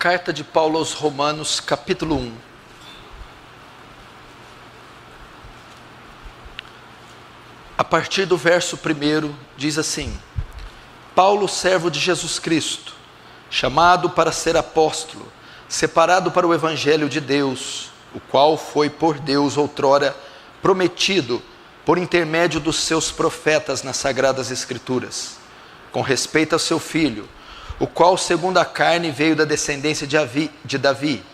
Carta de Paulo aos Romanos, capítulo 1. A partir do verso 1, diz assim: Paulo, servo de Jesus Cristo, chamado para ser apóstolo, separado para o Evangelho de Deus, o qual foi por Deus outrora prometido por intermédio dos seus profetas nas Sagradas Escrituras, com respeito ao seu Filho, o qual segundo a carne veio da descendência de Davi,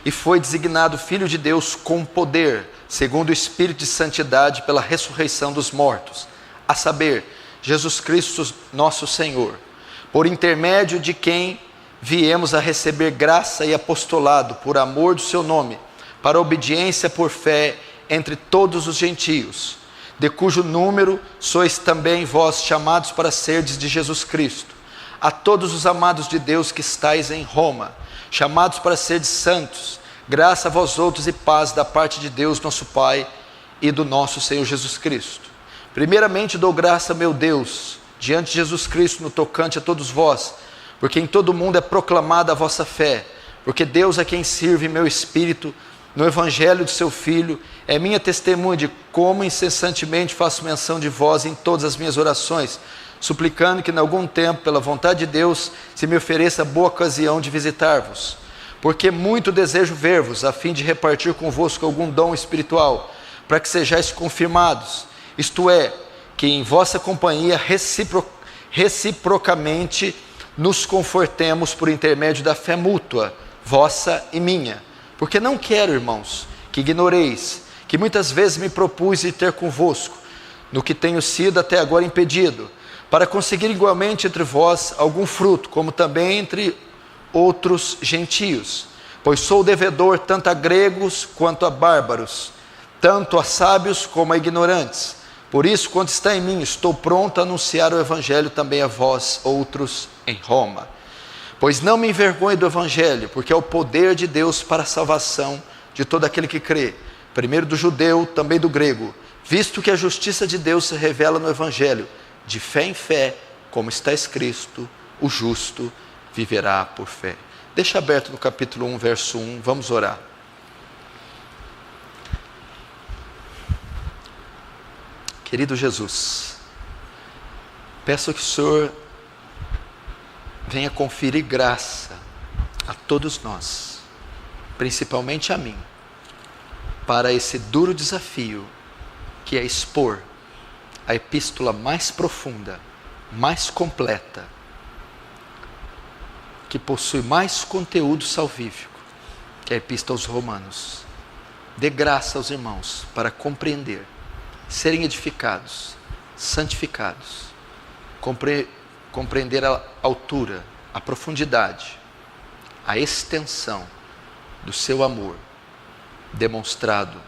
e foi designado Filho de Deus com poder, segundo o Espírito de Santidade, pela ressurreição dos mortos, a saber, Jesus Cristo nosso Senhor, por intermédio de quem viemos a receber graça e apostolado por amor do seu nome, para obediência por fé entre todos os gentios, de cujo número sois também vós chamados para serdes de Jesus Cristo. A todos os amados de Deus que estáis em Roma, chamados para serdes santos, graça a vós outros e paz da parte de Deus nosso Pai e do nosso Senhor Jesus Cristo. Primeiramente dou graça, meu Deus, diante de Jesus Cristo no tocante a todos vós, porque em todo o mundo é proclamada a vossa fé, porque Deus a quem sirve meu espírito no Evangelho de seu Filho é minha testemunha de como incessantemente faço menção de vós em todas as minhas orações, suplicando que em algum tempo, pela vontade de Deus, se me ofereça boa ocasião de visitar-vos, porque muito desejo ver-vos, a fim de repartir convosco algum dom espiritual, para que sejais confirmados, isto é, que em vossa companhia reciprocamente nos confortemos por intermédio da fé mútua, vossa e minha. Porque não quero, irmãos, que ignoreis, que muitas vezes me propus de ter convosco, no que tenho sido até agora impedido, para conseguir igualmente entre vós algum fruto, como também entre outros gentios, pois sou devedor tanto a gregos quanto a bárbaros, tanto a sábios como a ignorantes. Por isso, quanto está em mim, estou pronto a anunciar o Evangelho também a vós, outros em Roma. Pois não me envergonho do Evangelho, porque é o poder de Deus para a salvação de todo aquele que crê, primeiro do judeu, também do grego, visto que a justiça de Deus se revela no Evangelho, de fé em fé, como está escrito, o justo viverá por fé. Deixa aberto no capítulo 1, verso 1, vamos orar. Querido Jesus, peço que o Senhor venha conferir graça a todos nós, principalmente a mim, para esse duro desafio que é expor a epístola mais profunda, mais completa, que possui mais conteúdo salvífico, que é a epístola aos Romanos. Dê graça aos irmãos para compreender, serem edificados, santificados, compreender a altura, a profundidade, a extensão do seu amor, demonstrado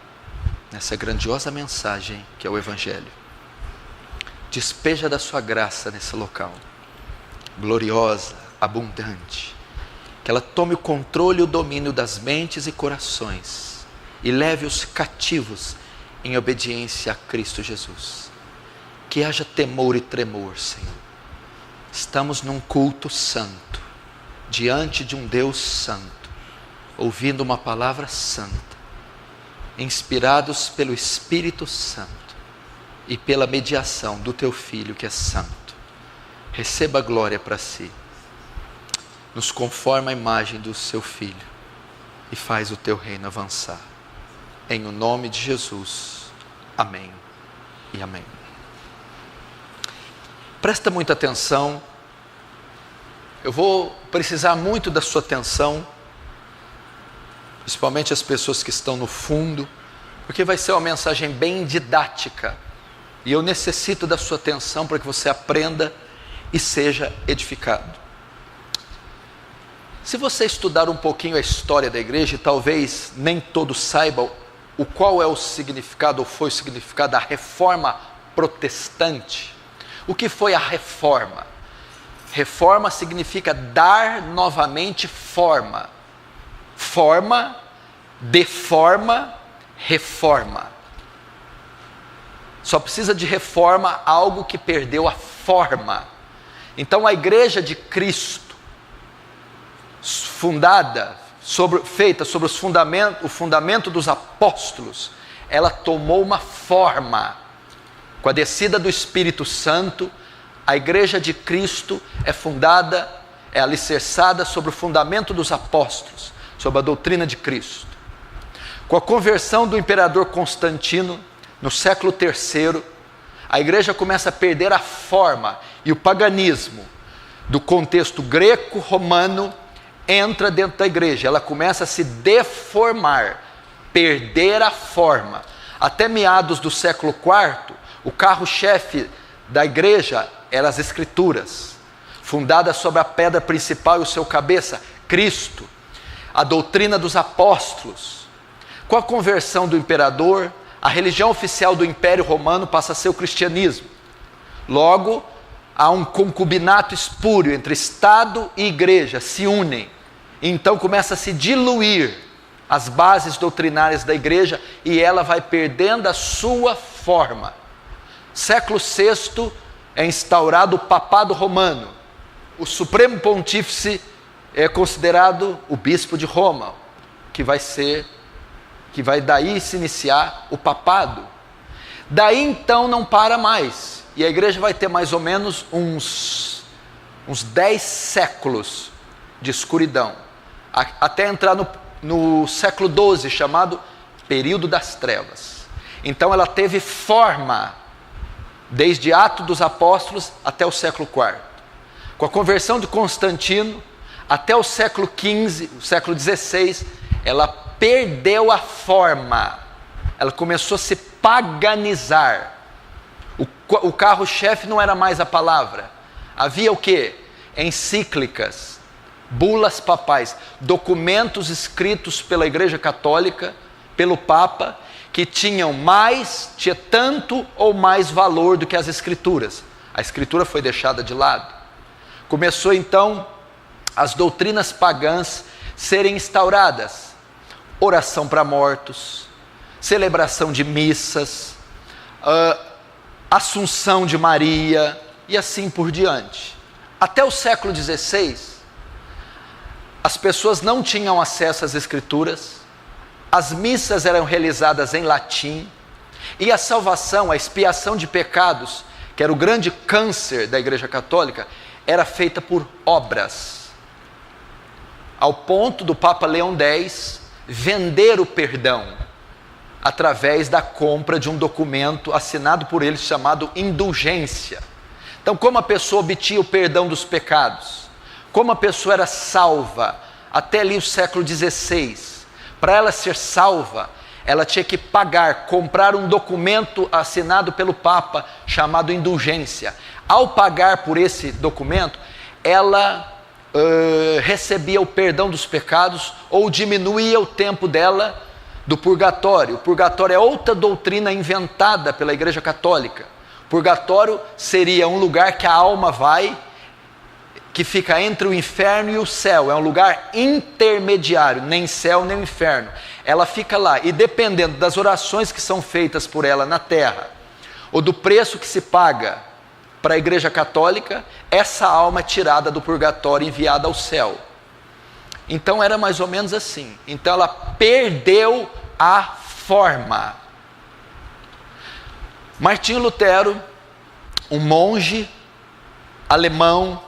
nessa grandiosa mensagem que é o Evangelho. Despeja da sua graça nesse local, gloriosa, abundante, que ela tome o controle e o domínio das mentes e corações e leve os cativos em obediência a Cristo Jesus. Que haja temor e tremor, Senhor. Estamos num culto santo, diante de um Deus santo, ouvindo uma palavra santa, inspirados pelo Espírito Santo e pela mediação do Teu Filho que é santo. Receba a glória para si. Nos conforma a imagem do Seu Filho e faz o Teu reino avançar. Em o nome de Jesus. Amém e amém. Presta muita atenção. Eu vou precisar muito da sua atenção, principalmente as pessoas que estão no fundo, porque vai ser uma mensagem bem didática. E eu necessito da sua atenção para que você aprenda e seja edificado. Se você estudar um pouquinho a história da igreja, e talvez nem todos saibam qual é o significado, ou foi o significado da reforma protestante. O que foi a reforma? Reforma significa dar novamente forma. Forma, deforma, reforma. Só precisa de reforma algo que perdeu a forma. Então a igreja de Cristo feita sobre o fundamento dos apóstolos, ela tomou uma forma. Com a descida do Espírito Santo, a igreja de Cristo é fundada, é alicerçada sobre o fundamento dos apóstolos, sobre a doutrina de Cristo. Com a conversão do imperador Constantino, no século III, a igreja começa a perder a forma, e o paganismo do contexto greco-romano entra dentro da igreja. Ela começa a se deformar, perder a forma. Até meados do século IV, o carro-chefe da igreja eram as Escrituras, fundadas sobre a pedra principal e o seu cabeça, Cristo, a doutrina dos apóstolos. Com a conversão do imperador, a religião oficial do Império Romano passa a ser o cristianismo. Logo, há um concubinato espúrio entre Estado e igreja, se unem. Então começa a se diluir as bases doutrinárias da igreja e ela vai perdendo a sua forma. Século VI é instaurado o papado romano. O supremo pontífice é considerado o bispo de Roma, que vai daí se iniciar o papado. Daí então não para mais. E a igreja vai ter mais ou menos uns 10 séculos de escuridão, até entrar no século XII, chamado período das trevas. Então ela teve forma, desde Atos dos Apóstolos até o século IV. Com a conversão de Constantino, até o século XV, o século XVI, ela perdeu a forma, ela começou a se paganizar. O carro-chefe não era mais a palavra, havia o quê? Encíclicas, bulas papais, documentos escritos pela Igreja Católica, pelo Papa, que tinha tanto ou mais valor do que as Escrituras. A Escritura foi deixada de lado. Começou então as doutrinas pagãs serem instauradas, oração para mortos, celebração de missas, Assunção de Maria e assim por diante. Até o século XVI, as pessoas não tinham acesso às Escrituras, as missas eram realizadas em latim, e a salvação, a expiação de pecados, que era o grande câncer da Igreja Católica, era feita por obras, ao ponto do Papa Leão X vender o perdão através da compra de um documento assinado por ele chamado indulgência. Então, como a pessoa obtinha o perdão dos pecados, como a pessoa era salva até ali o século XVI, para ela ser salva, ela tinha que comprar um documento assinado pelo Papa chamado indulgência. Ao pagar por esse documento, ela recebia o perdão dos pecados ou diminuía o tempo dela do purgatório. O purgatório é outra doutrina inventada pela Igreja Católica. Purgatório seria um lugar que a alma vai, que fica entre o inferno e o céu. É um lugar intermediário, nem céu nem inferno. Ela fica lá e, dependendo das orações que são feitas por ela na terra, ou do preço que se paga para a Igreja Católica, essa alma é tirada do purgatório e enviada ao céu. Então era mais ou menos assim. Então ela perdeu a forma. Martinho Lutero, um monge alemão,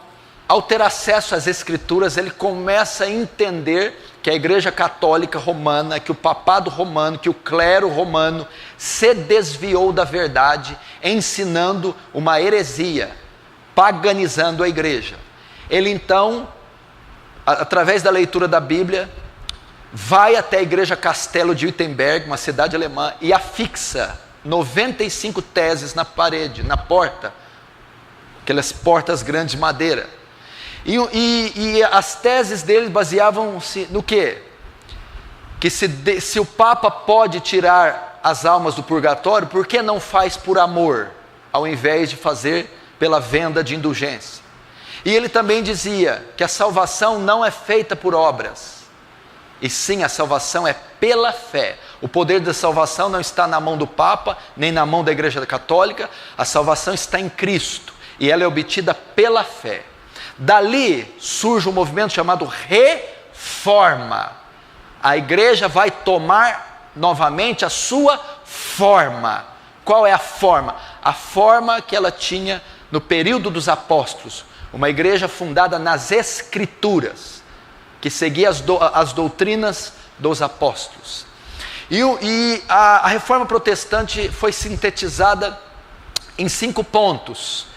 ao ter acesso às Escrituras, ele começa a entender que a Igreja Católica Romana, que o papado romano, que o clero romano se desviou da verdade, ensinando uma heresia, paganizando a igreja. Ele então, através da leitura da Bíblia, vai até a igreja Castelo de Wittenberg, uma cidade alemã, e afixa 95 teses na parede, na porta, aquelas portas grandes de madeira. E as teses dele baseavam-se no quê? Que se o Papa pode tirar as almas do purgatório, por que não faz por amor, ao invés de fazer pela venda de indulgência? E ele também dizia que a salvação não é feita por obras, e sim a salvação é pela fé. O poder da salvação não está na mão do Papa, nem na mão da Igreja Católica. A salvação está em Cristo, e ela é obtida pela fé. Dali surge um movimento chamado forma. A igreja vai tomar novamente a sua forma. Qual é a forma? A forma que ela tinha no período dos apóstolos. Uma igreja fundada nas Escrituras, que seguia as doutrinas dos apóstolos. E a reforma protestante foi sintetizada em 5 pontos,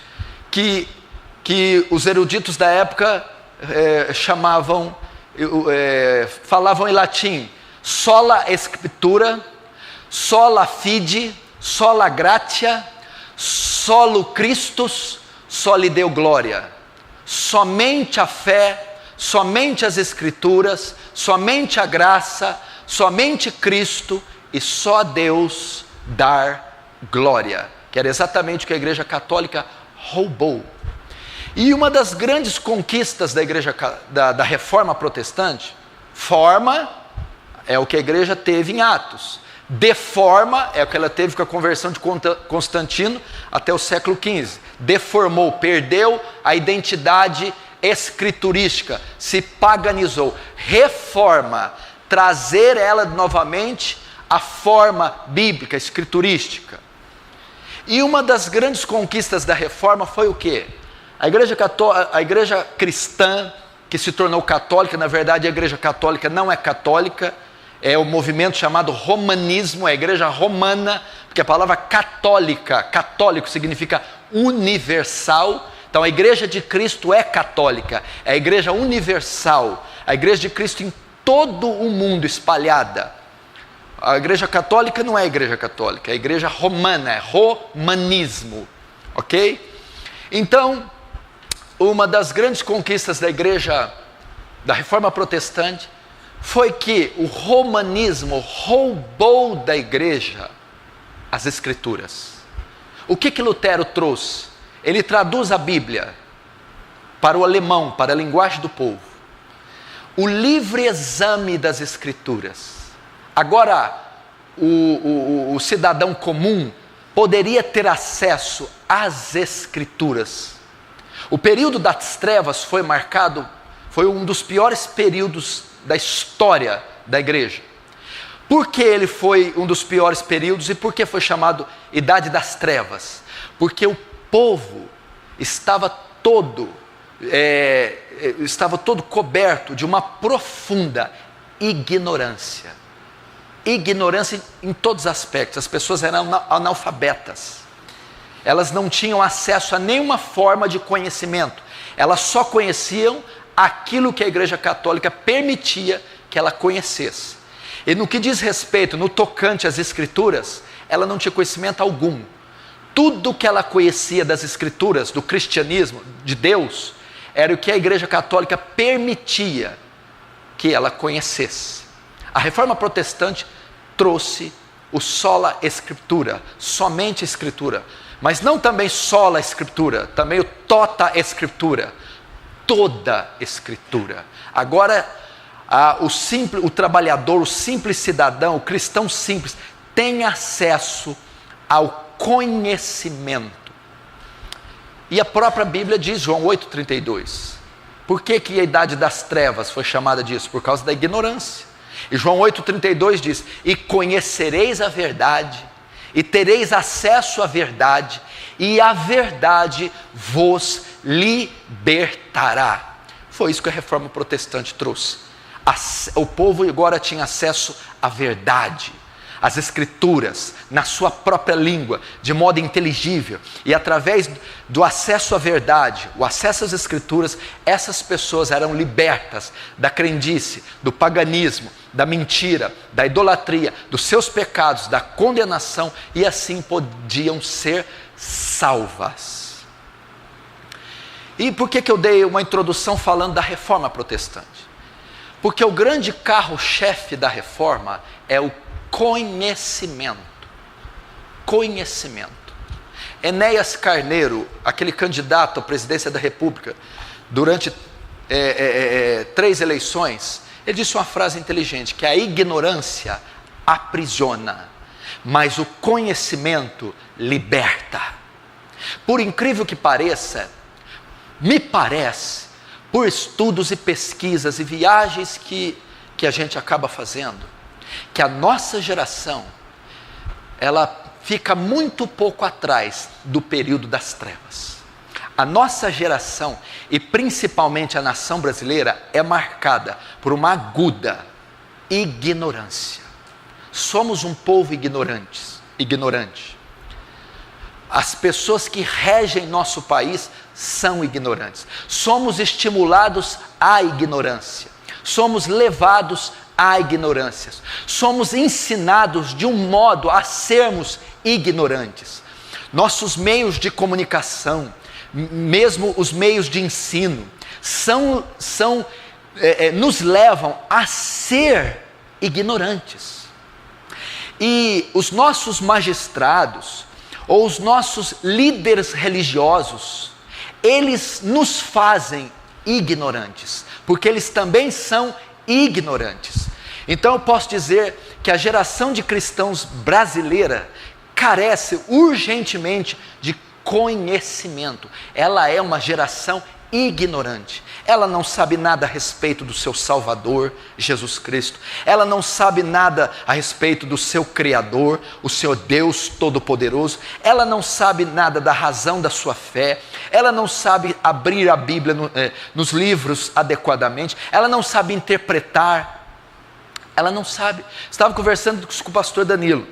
que os eruditos da época falavam em latim: sola scriptura, sola fide, sola gratia, solo Christus, soli Deo gloria. Somente a fé, somente as Escrituras, somente a graça, somente Cristo e só a Deus dar glória, que era exatamente o que a Igreja Católica roubou. E uma das grandes conquistas da Igreja da Reforma Protestante, forma é o que a Igreja teve em Atos, deforma é o que ela teve com a conversão de Constantino até o século XV. Deformou, perdeu a identidade escriturística, se paganizou. Reforma, trazer ela novamente à forma bíblica, escriturística. E uma das grandes conquistas da reforma foi o quê? A igreja cristã, que se tornou católica, na verdade a igreja católica não é católica, é o movimento chamado romanismo, é a igreja romana, porque a palavra católico significa universal. Então a igreja de Cristo é católica, é a igreja universal, a igreja de Cristo em todo o mundo espalhada. A igreja católica não é a igreja católica, é a igreja romana, é romanismo, ok? Então, uma das grandes conquistas da igreja, da reforma protestante, foi que o romanismo roubou da igreja as Escrituras. O que Lutero trouxe? Ele traduz a Bíblia para o alemão, para a linguagem do povo. O livre exame das Escrituras. Agora, o cidadão comum poderia ter acesso às Escrituras. O período das trevas foi um dos piores períodos da história da igreja. Por que ele foi um dos piores períodos e por que foi chamado Idade das Trevas? Porque o povo estava todo coberto de uma profunda ignorância. Ignorância em todos os aspectos. As pessoas eram analfabetas. Elas não tinham acesso a nenhuma forma de conhecimento. Elas só conheciam aquilo que a Igreja Católica permitia que ela conhecesse. E no que diz respeito, no tocante às Escrituras, ela não tinha conhecimento algum. Tudo que ela conhecia das Escrituras, do cristianismo, de Deus, era o que a Igreja Católica permitia que ela conhecesse. A Reforma Protestante trouxe o sola Scriptura, somente a Escritura, mas não também sola Escritura, também o tota Escritura, toda Escritura. Agora, o trabalhador, o simples cidadão, o cristão simples, tem acesso ao conhecimento. E a própria Bíblia diz, João 8,32, por que a idade das trevas foi chamada disso? Por causa da ignorância. E João 8,32 diz, e conhecereis a verdade, e tereis acesso à verdade, e a verdade vos libertará. Foi isso que a Reforma Protestante trouxe. O povo agora tinha acesso à verdade, às Escrituras, na sua própria língua, de modo inteligível. E através do acesso à verdade, o acesso às Escrituras, essas pessoas eram libertas da crendice, do paganismo, da mentira, da idolatria, dos seus pecados, da condenação, e assim podiam ser salvas. E por que eu dei uma introdução falando da Reforma Protestante? Porque o grande carro-chefe da Reforma é o conhecimento. Conhecimento. Enéas Carneiro, aquele candidato à presidência da República, durante 3 eleições, ele disse uma frase inteligente, que a ignorância aprisiona, mas o conhecimento liberta. Por incrível que pareça, me parece, por estudos e pesquisas e viagens que a gente acaba fazendo, que a nossa geração, ela fica muito pouco atrás do período das trevas. A nossa geração, e principalmente a nação brasileira, é marcada por uma aguda ignorância. Somos um povo ignorante. As pessoas que regem nosso país são ignorantes. Somos estimulados à ignorância. Somos levados à ignorância. Somos ensinados de um modo a sermos ignorantes. Nossos meios de comunicação, mesmo os meios de ensino, nos levam a ser ignorantes. E os nossos magistrados, ou os nossos líderes religiosos, eles nos fazem ignorantes, porque eles também são ignorantes. Então eu posso dizer que a geração de cristãos brasileira carece urgentemente de conhecimento. Ela é uma geração ignorante. Ela não sabe nada a respeito do seu Salvador, Jesus Cristo. Ela não sabe nada a respeito do seu Criador, o seu Deus Todo-Poderoso. Ela não sabe nada da razão da sua fé. Ela não sabe abrir a Bíblia nos livros adequadamente. Ela não sabe interpretar. Ela não sabe. Estava conversando com o pastor Danilo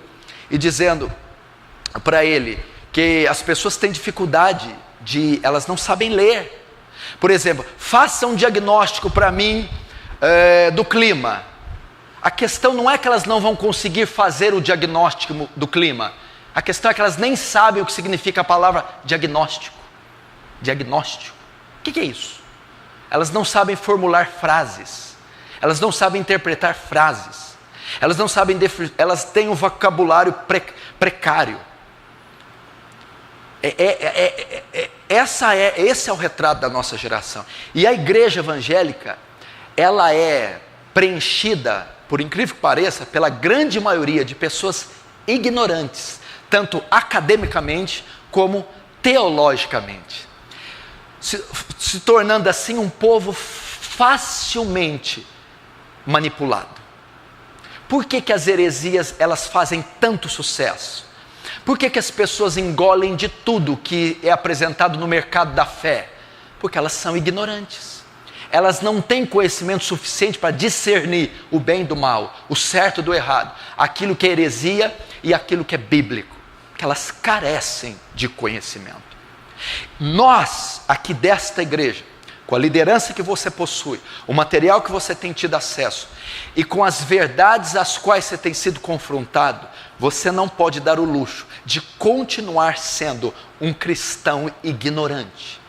e dizendo para ele que as pessoas têm dificuldade elas não sabem ler. Por exemplo, faça um diagnóstico para mim do clima. A questão não é que elas não vão conseguir fazer o diagnóstico do clima. A questão é que elas nem sabem o que significa a palavra diagnóstico. Diagnóstico. O que é isso? Elas não sabem formular frases. Elas não sabem interpretar frases. Elas não sabem elas têm um vocabulário precário. Esse é o retrato da nossa geração. E a igreja evangélica, ela é preenchida, por incrível que pareça, pela grande maioria de pessoas ignorantes, tanto academicamente como teologicamente, se tornando assim um povo facilmente manipulado. Por que as heresias elas fazem tanto sucesso? Por que as pessoas engolem de tudo que é apresentado no mercado da fé? Porque elas são ignorantes. Elas não têm conhecimento suficiente para discernir o bem do mal, o certo do errado, aquilo que é heresia e aquilo que é bíblico. Que elas carecem de conhecimento. Nós, aqui desta igreja, com a liderança que você possui, o material que você tem tido acesso e com as verdades às quais você tem sido confrontado, você não pode dar o luxo de continuar sendo um cristão ignorante.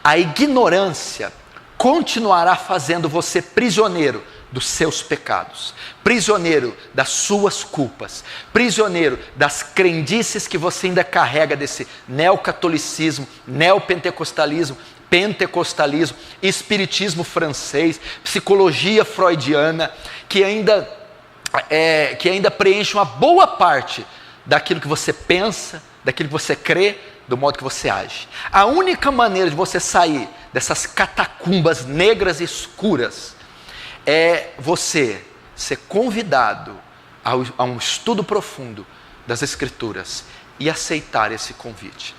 A ignorância continuará fazendo você prisioneiro dos seus pecados, prisioneiro das suas culpas, prisioneiro das crendices que você ainda carrega desse neocatolicismo, neopentecostalismo, pentecostalismo, espiritismo francês, psicologia freudiana, que ainda preenche uma boa parte daquilo que você pensa, daquilo que você crê, do modo que você age. A única maneira de você sair dessas catacumbas negras e escuras é você ser convidado a um estudo profundo das Escrituras e aceitar esse convite.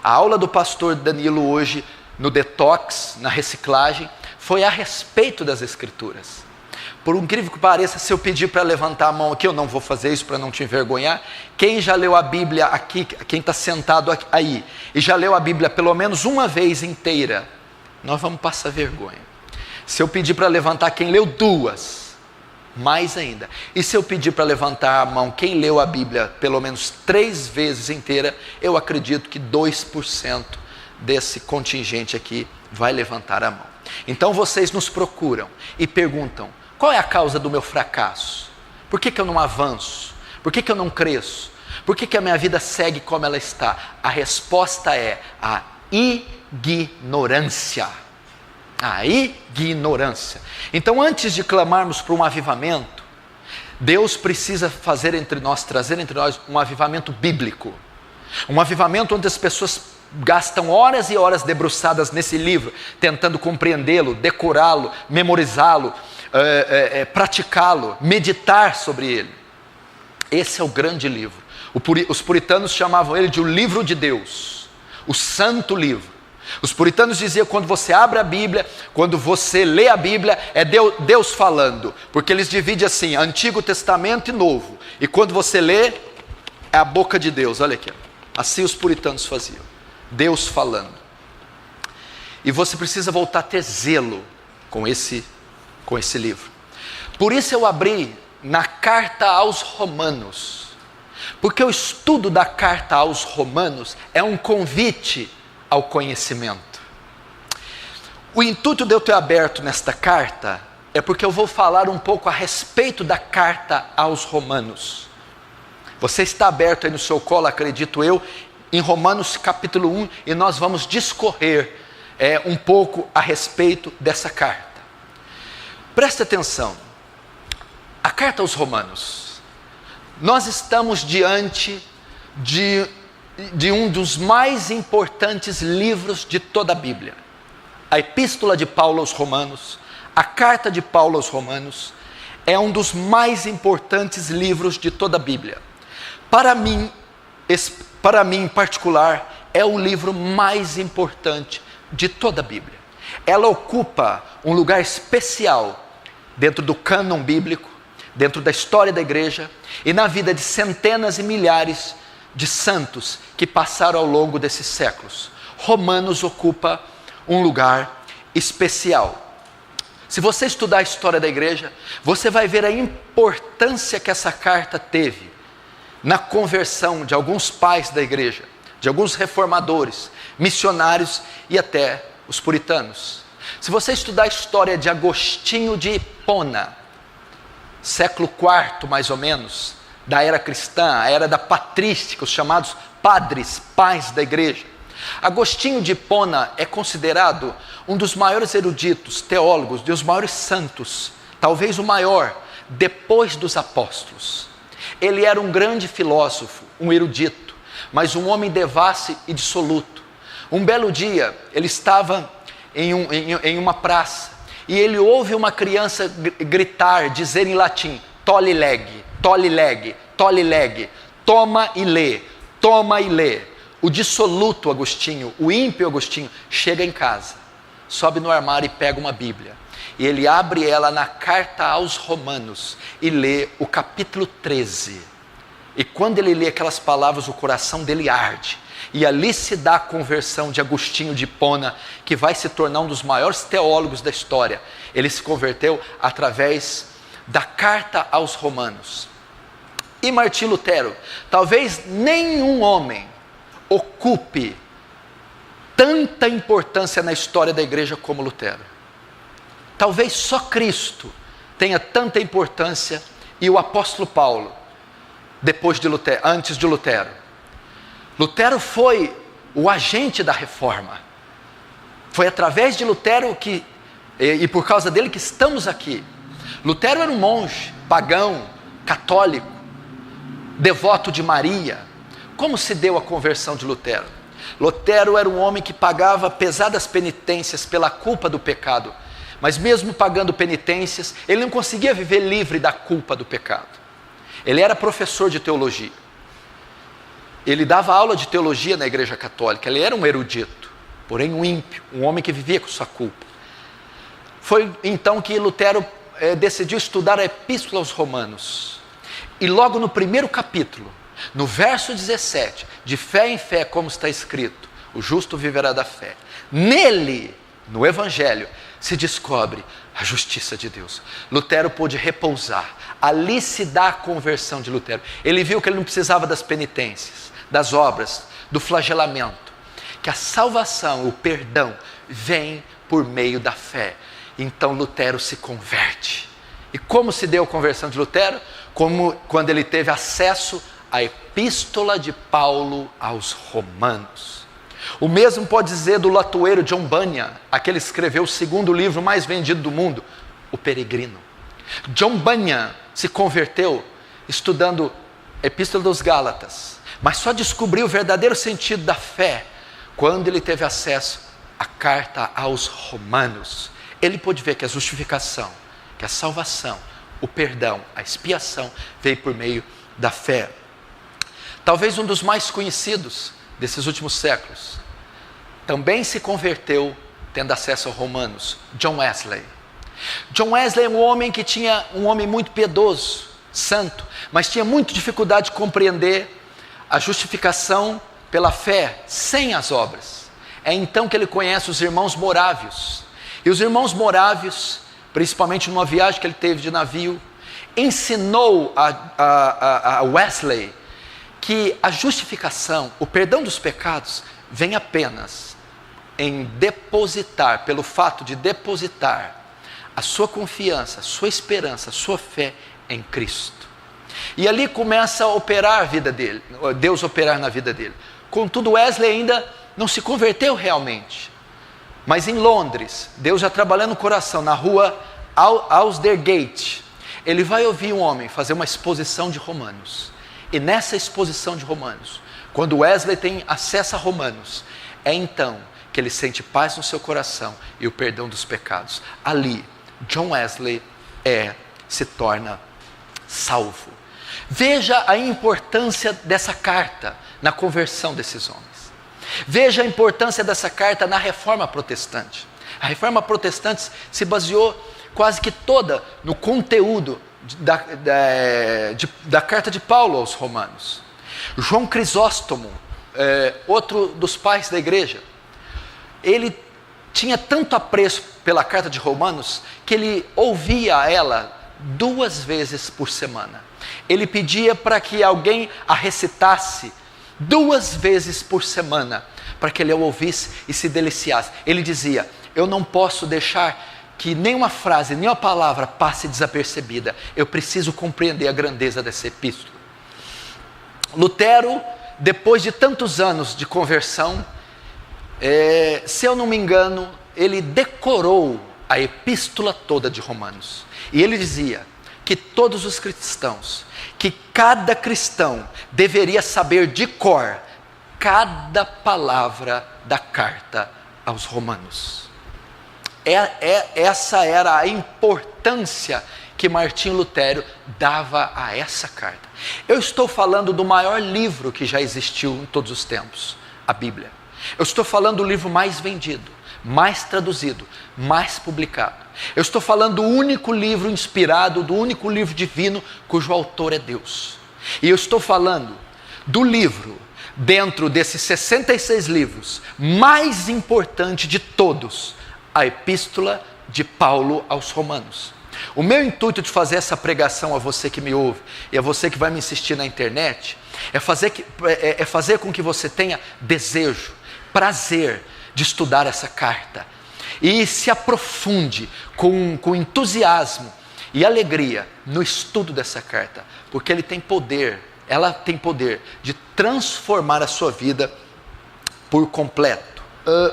A aula do pastor Danilo hoje, no detox, na reciclagem, foi a respeito das Escrituras. Por incrível que pareça, se eu pedir para levantar a mão aqui, eu não vou fazer isso para não te envergonhar. Quem já leu a Bíblia aqui, quem está sentado aí, e já leu a Bíblia pelo menos uma vez inteira, nós vamos passar vergonha. Se eu pedir para levantar quem leu duas, mais ainda. E se eu pedir para levantar a mão quem leu a Bíblia pelo menos 3 vezes inteira, eu acredito que 2% desse contingente aqui vai levantar a mão. Então vocês nos procuram e perguntam: qual é a causa do meu fracasso? Por que eu não avanço? Por que eu não cresço? Por que a minha vida segue como ela está? A resposta é a ignorância. A ignorância. Então, antes de clamarmos por um avivamento, Deus precisa trazer entre nós um avivamento bíblico. Um avivamento onde as pessoas gastam horas e horas debruçadas nesse livro, tentando compreendê-lo, decorá-lo, memorizá-lo, praticá-lo, meditar sobre ele. Esse é o grande livro. Os puritanos chamavam ele de o livro de Deus, o santo livro. Os puritanos diziam que quando você abre a Bíblia, quando você lê a Bíblia, é Deus falando, porque eles dividem assim, Antigo Testamento e Novo, e quando você lê, é a boca de Deus. Olha aqui, assim os puritanos faziam, Deus falando. E você precisa voltar a ter zelo com esse livro. Por isso eu abri na carta aos Romanos, porque o estudo da carta aos Romanos é um convite ao conhecimento. O intuito de eu ter aberto nesta carta é porque eu vou falar um pouco a respeito da carta aos Romanos. Você está aberto aí no seu colo, acredito eu, em Romanos capítulo 1, e nós vamos discorrer um pouco a respeito dessa carta. Preste atenção, a carta aos Romanos, nós estamos diante de um dos mais importantes livros de toda a Bíblia. A epístola de Paulo aos Romanos, a carta de Paulo aos Romanos, é um dos mais importantes livros de toda a Bíblia. Para mim em particular, é o livro mais importante de toda a Bíblia. Ela ocupa um lugar especial dentro do cânon bíblico, dentro da história da igreja e na vida de centenas e milhares de santos que passaram ao longo desses séculos. Romanos ocupa um lugar especial. Se você estudar a história da igreja, você vai ver a importância que essa carta teve na conversão de alguns pais da igreja, de alguns reformadores, missionários e até os puritanos. Se você estudar a história de Agostinho de Hipona, século IV mais ou menos, da era cristã, a era da patrística, os chamados padres, pais da igreja. Agostinho de Hipona é considerado um dos maiores eruditos, teólogos, dos maiores santos, talvez o maior, depois dos apóstolos. Ele era um grande filósofo, um erudito, mas um homem devasso e dissoluto. Um belo dia, ele estava em uma praça, e ele ouve uma criança gritar, dizer em latim, tolle lege, tolle lege, tolle lege, toma e lê, toma e lê. O dissoluto Agostinho, o ímpio Agostinho, chega em casa, sobe no armário e pega uma Bíblia. E ele abre ela na carta aos Romanos e lê o capítulo 13. E quando ele lê aquelas palavras, o coração dele arde. E ali se dá a conversão de Agostinho de Hipona, que vai se tornar um dos maiores teólogos da história. Ele se converteu através da carta aos Romanos. E Martim Lutero, talvez nenhum homem ocupe tanta importância na história da igreja como Lutero. Talvez só Cristo tenha tanta importância e o apóstolo Paulo, antes de Lutero. Lutero foi o agente da reforma. Foi através de Lutero e por causa dele que estamos aqui. Lutero era um monge, pagão, católico, devoto de Maria. Como se deu a conversão de Lutero? Lutero era um homem que pagava pesadas penitências pela culpa do pecado. Mas mesmo pagando penitências, ele não conseguia viver livre da culpa do pecado. Ele era professor de teologia. Ele dava aula de teologia na igreja católica. Ele era um erudito, porém um ímpio, um homem que vivia com sua culpa. Foi então que Lutero decidiu estudar a epístola aos Romanos. E logo no primeiro capítulo, no verso 17, de fé em fé, como está escrito, o justo viverá da fé. Nele, no Evangelho, se descobre a justiça de Deus. Lutero pôde repousar. Ali se dá a conversão de Lutero. Ele viu que ele não precisava das penitências, das obras, do flagelamento. Que a salvação, o perdão, vem por meio da fé. Então Lutero se converte. E como se deu a conversão de Lutero? Como quando ele teve acesso à epístola de Paulo aos Romanos. O mesmo pode dizer do latoeiro John Bunyan, aquele que escreveu o segundo livro mais vendido do mundo, O Peregrino. John Bunyan se converteu estudando a Epístola dos Gálatas, mas só descobriu o verdadeiro sentido da fé quando ele teve acesso à carta aos Romanos, ele pôde ver que a justificação, que a salvação, o perdão, a expiação veio por meio da fé. Talvez um dos mais conhecidos desses últimos séculos também se converteu tendo acesso aos Romanos, John Wesley. John Wesley é um homem muito piedoso, santo, mas tinha muita dificuldade de compreender a justificação pela fé sem as obras. É então que ele conhece os irmãos morávios. E os irmãos morávios, principalmente numa viagem que ele teve de navio, ensinou a Wesley que a justificação, o perdão dos pecados, vem apenas em depositar, pelo fato de depositar a sua confiança, a sua esperança, a sua fé em Cristo. E ali começa a operar a vida dele, Deus operar na vida dele. Contudo, Wesley ainda não se converteu realmente. Mas em Londres, Deus já trabalhando no coração, na rua Aldersgate, ele vai ouvir um homem fazer uma exposição de Romanos. E nessa exposição de Romanos, quando Wesley tem acesso a Romanos, é então que ele sente paz no seu coração e o perdão dos pecados. Ali, John Wesley se torna salvo. Veja a importância dessa carta na conversão desses homens. Veja a importância dessa carta na reforma protestante. A reforma protestante se baseou quase que toda no conteúdo da carta de Paulo aos Romanos. João Crisóstomo, outro dos pais da igreja, ele tinha tanto apreço pela carta de Romanos que ele ouvia ela 2 vezes por semana. Ele pedia para que alguém a recitasse 2 vezes por semana, para que ele a ouvisse e se deliciasse. Ele dizia: eu não posso deixar que nenhuma frase, nenhuma palavra passe desapercebida. Eu preciso compreender a grandeza dessa epístola. Lutero, depois de tantos anos de conversão, se eu não me engano, ele decorou a epístola toda de Romanos. E ele dizia que todos os cristãos, que cada cristão deveria saber de cor cada palavra da carta aos Romanos. Essa era a importância que Martinho Lutero dava a essa carta. Eu estou falando do maior livro que já existiu em todos os tempos, a Bíblia. Eu estou falando do livro mais vendido, mais traduzido, mais publicado. Eu estou falando do único livro inspirado, do único livro divino cujo autor é Deus. E eu estou falando do livro, dentro desses 66 livros, mais importante de todos, a Epístola de Paulo aos Romanos. O meu intuito de fazer essa pregação a você que me ouve e a você que vai me assistir na internet é fazer com que você tenha desejo, prazer de estudar essa carta e se aprofunde com entusiasmo e alegria no estudo dessa carta, porque ela tem poder de transformar a sua vida por completo.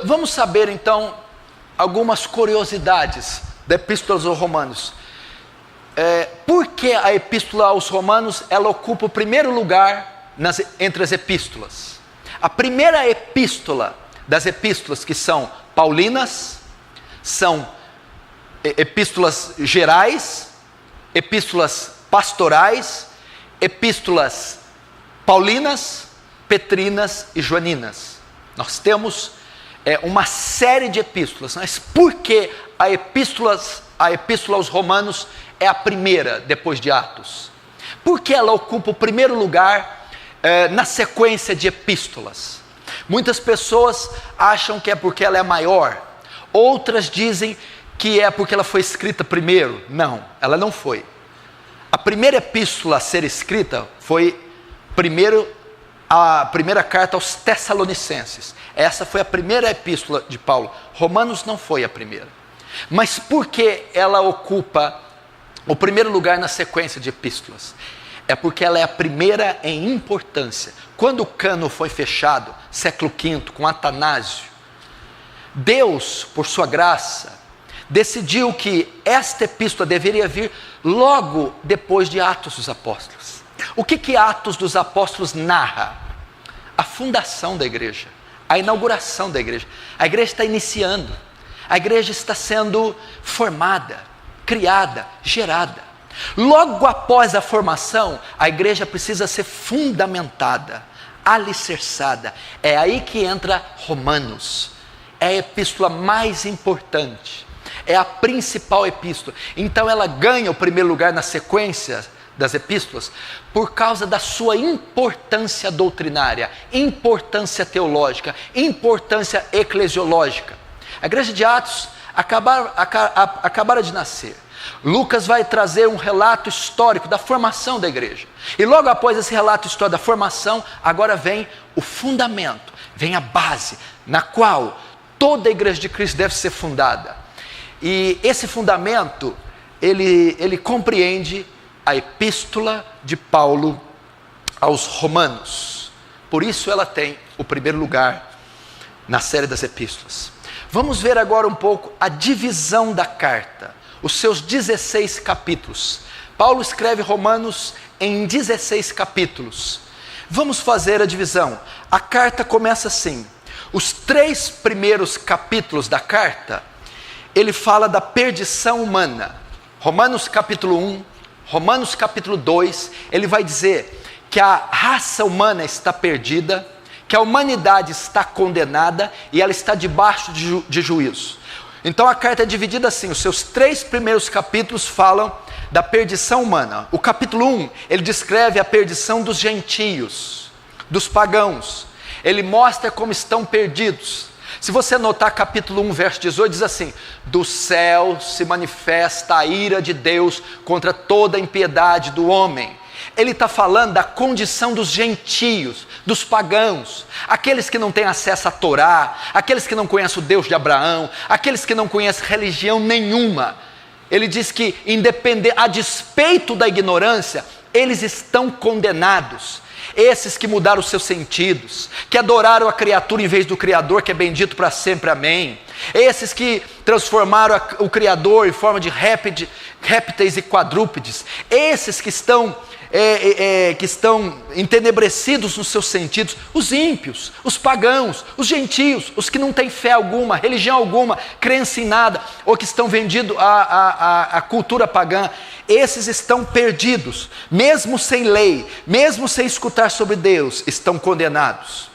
Vamos saber então algumas curiosidades da Epístola aos Romanos. Por que a Epístola aos Romanos ela ocupa o primeiro lugar entre as epístolas? A primeira epístola das epístolas, que são paulinas, são epístolas gerais, epístolas pastorais, epístolas paulinas, petrinas e joaninas. Nós temos uma série de epístolas, mas por que a epístola aos Romanos é a primeira depois de Atos? Por que ela ocupa o primeiro lugar na sequência de epístolas? Muitas pessoas acham que é porque ela é maior, outras dizem que é porque ela foi escrita primeiro. Não, ela não foi. A primeira epístola a ser escrita foi a primeira carta aos Tessalonicenses. Essa foi a primeira epístola de Paulo. Romanos não foi a primeira. Mas por que ela ocupa o primeiro lugar na sequência de epístolas? É porque ela é a primeira em importância. Quando o cânon foi fechado, século V, com Atanásio, Deus, por sua graça, decidiu que esta epístola deveria vir logo depois de Atos dos Apóstolos. O que Atos dos Apóstolos narra? A fundação da igreja, a inauguração da igreja. A igreja está iniciando, a igreja está sendo formada, criada, gerada. Logo após a formação, a igreja precisa ser fundamentada, alicerçada. É aí que entra Romanos. É a epístola mais importante, é a principal epístola. Então ela ganha o primeiro lugar na sequência das epístolas por causa da sua importância doutrinária, importância teológica, importância eclesiológica. A igreja de Atos acabara de nascer. Lucas vai trazer um relato histórico da formação da igreja. E logo após esse relato histórico da formação, agora vem o fundamento, vem a base na qual toda a igreja de Cristo deve ser fundada. E esse fundamento, ele compreende a epístola de Paulo aos Romanos. Por isso ela tem o primeiro lugar na série das epístolas. Vamos ver agora um pouco a divisão da carta, os seus 16 capítulos. Paulo escreve Romanos em 16 capítulos. Vamos fazer a divisão. A carta começa assim. Os 3 primeiros capítulos da carta, ele fala da perdição humana. Romanos capítulo 1, Romanos capítulo 2, ele vai dizer que a raça humana está perdida, que a humanidade está condenada e ela está debaixo de juízo. Então a carta é dividida assim, os seus 3 primeiros capítulos falam da perdição humana. O capítulo 1, ele descreve a perdição dos gentios, dos pagãos. Ele mostra como estão perdidos. Se você notar capítulo 1, verso 18, diz assim: do céu se manifesta a ira de Deus contra toda a impiedade do homem. Ele está falando da condição dos gentios, dos pagãos, aqueles que não têm acesso à Torá, aqueles que não conhecem o Deus de Abraão, aqueles que não conhecem religião nenhuma. Ele diz que, a despeito da ignorância, eles estão condenados. Esses que mudaram os seus sentidos, que adoraram a criatura em vez do Criador, que é bendito para sempre, amém. Esses que transformaram o Criador em forma de répteis e quadrúpedes. Esses que estão entenebrecidos nos seus sentidos. Os ímpios, os pagãos, os gentios, os que não têm fé alguma, religião alguma, crença em nada, ou que estão vendidos à cultura pagã. Esses estão perdidos, mesmo sem lei, mesmo sem escutar sobre Deus, estão condenados.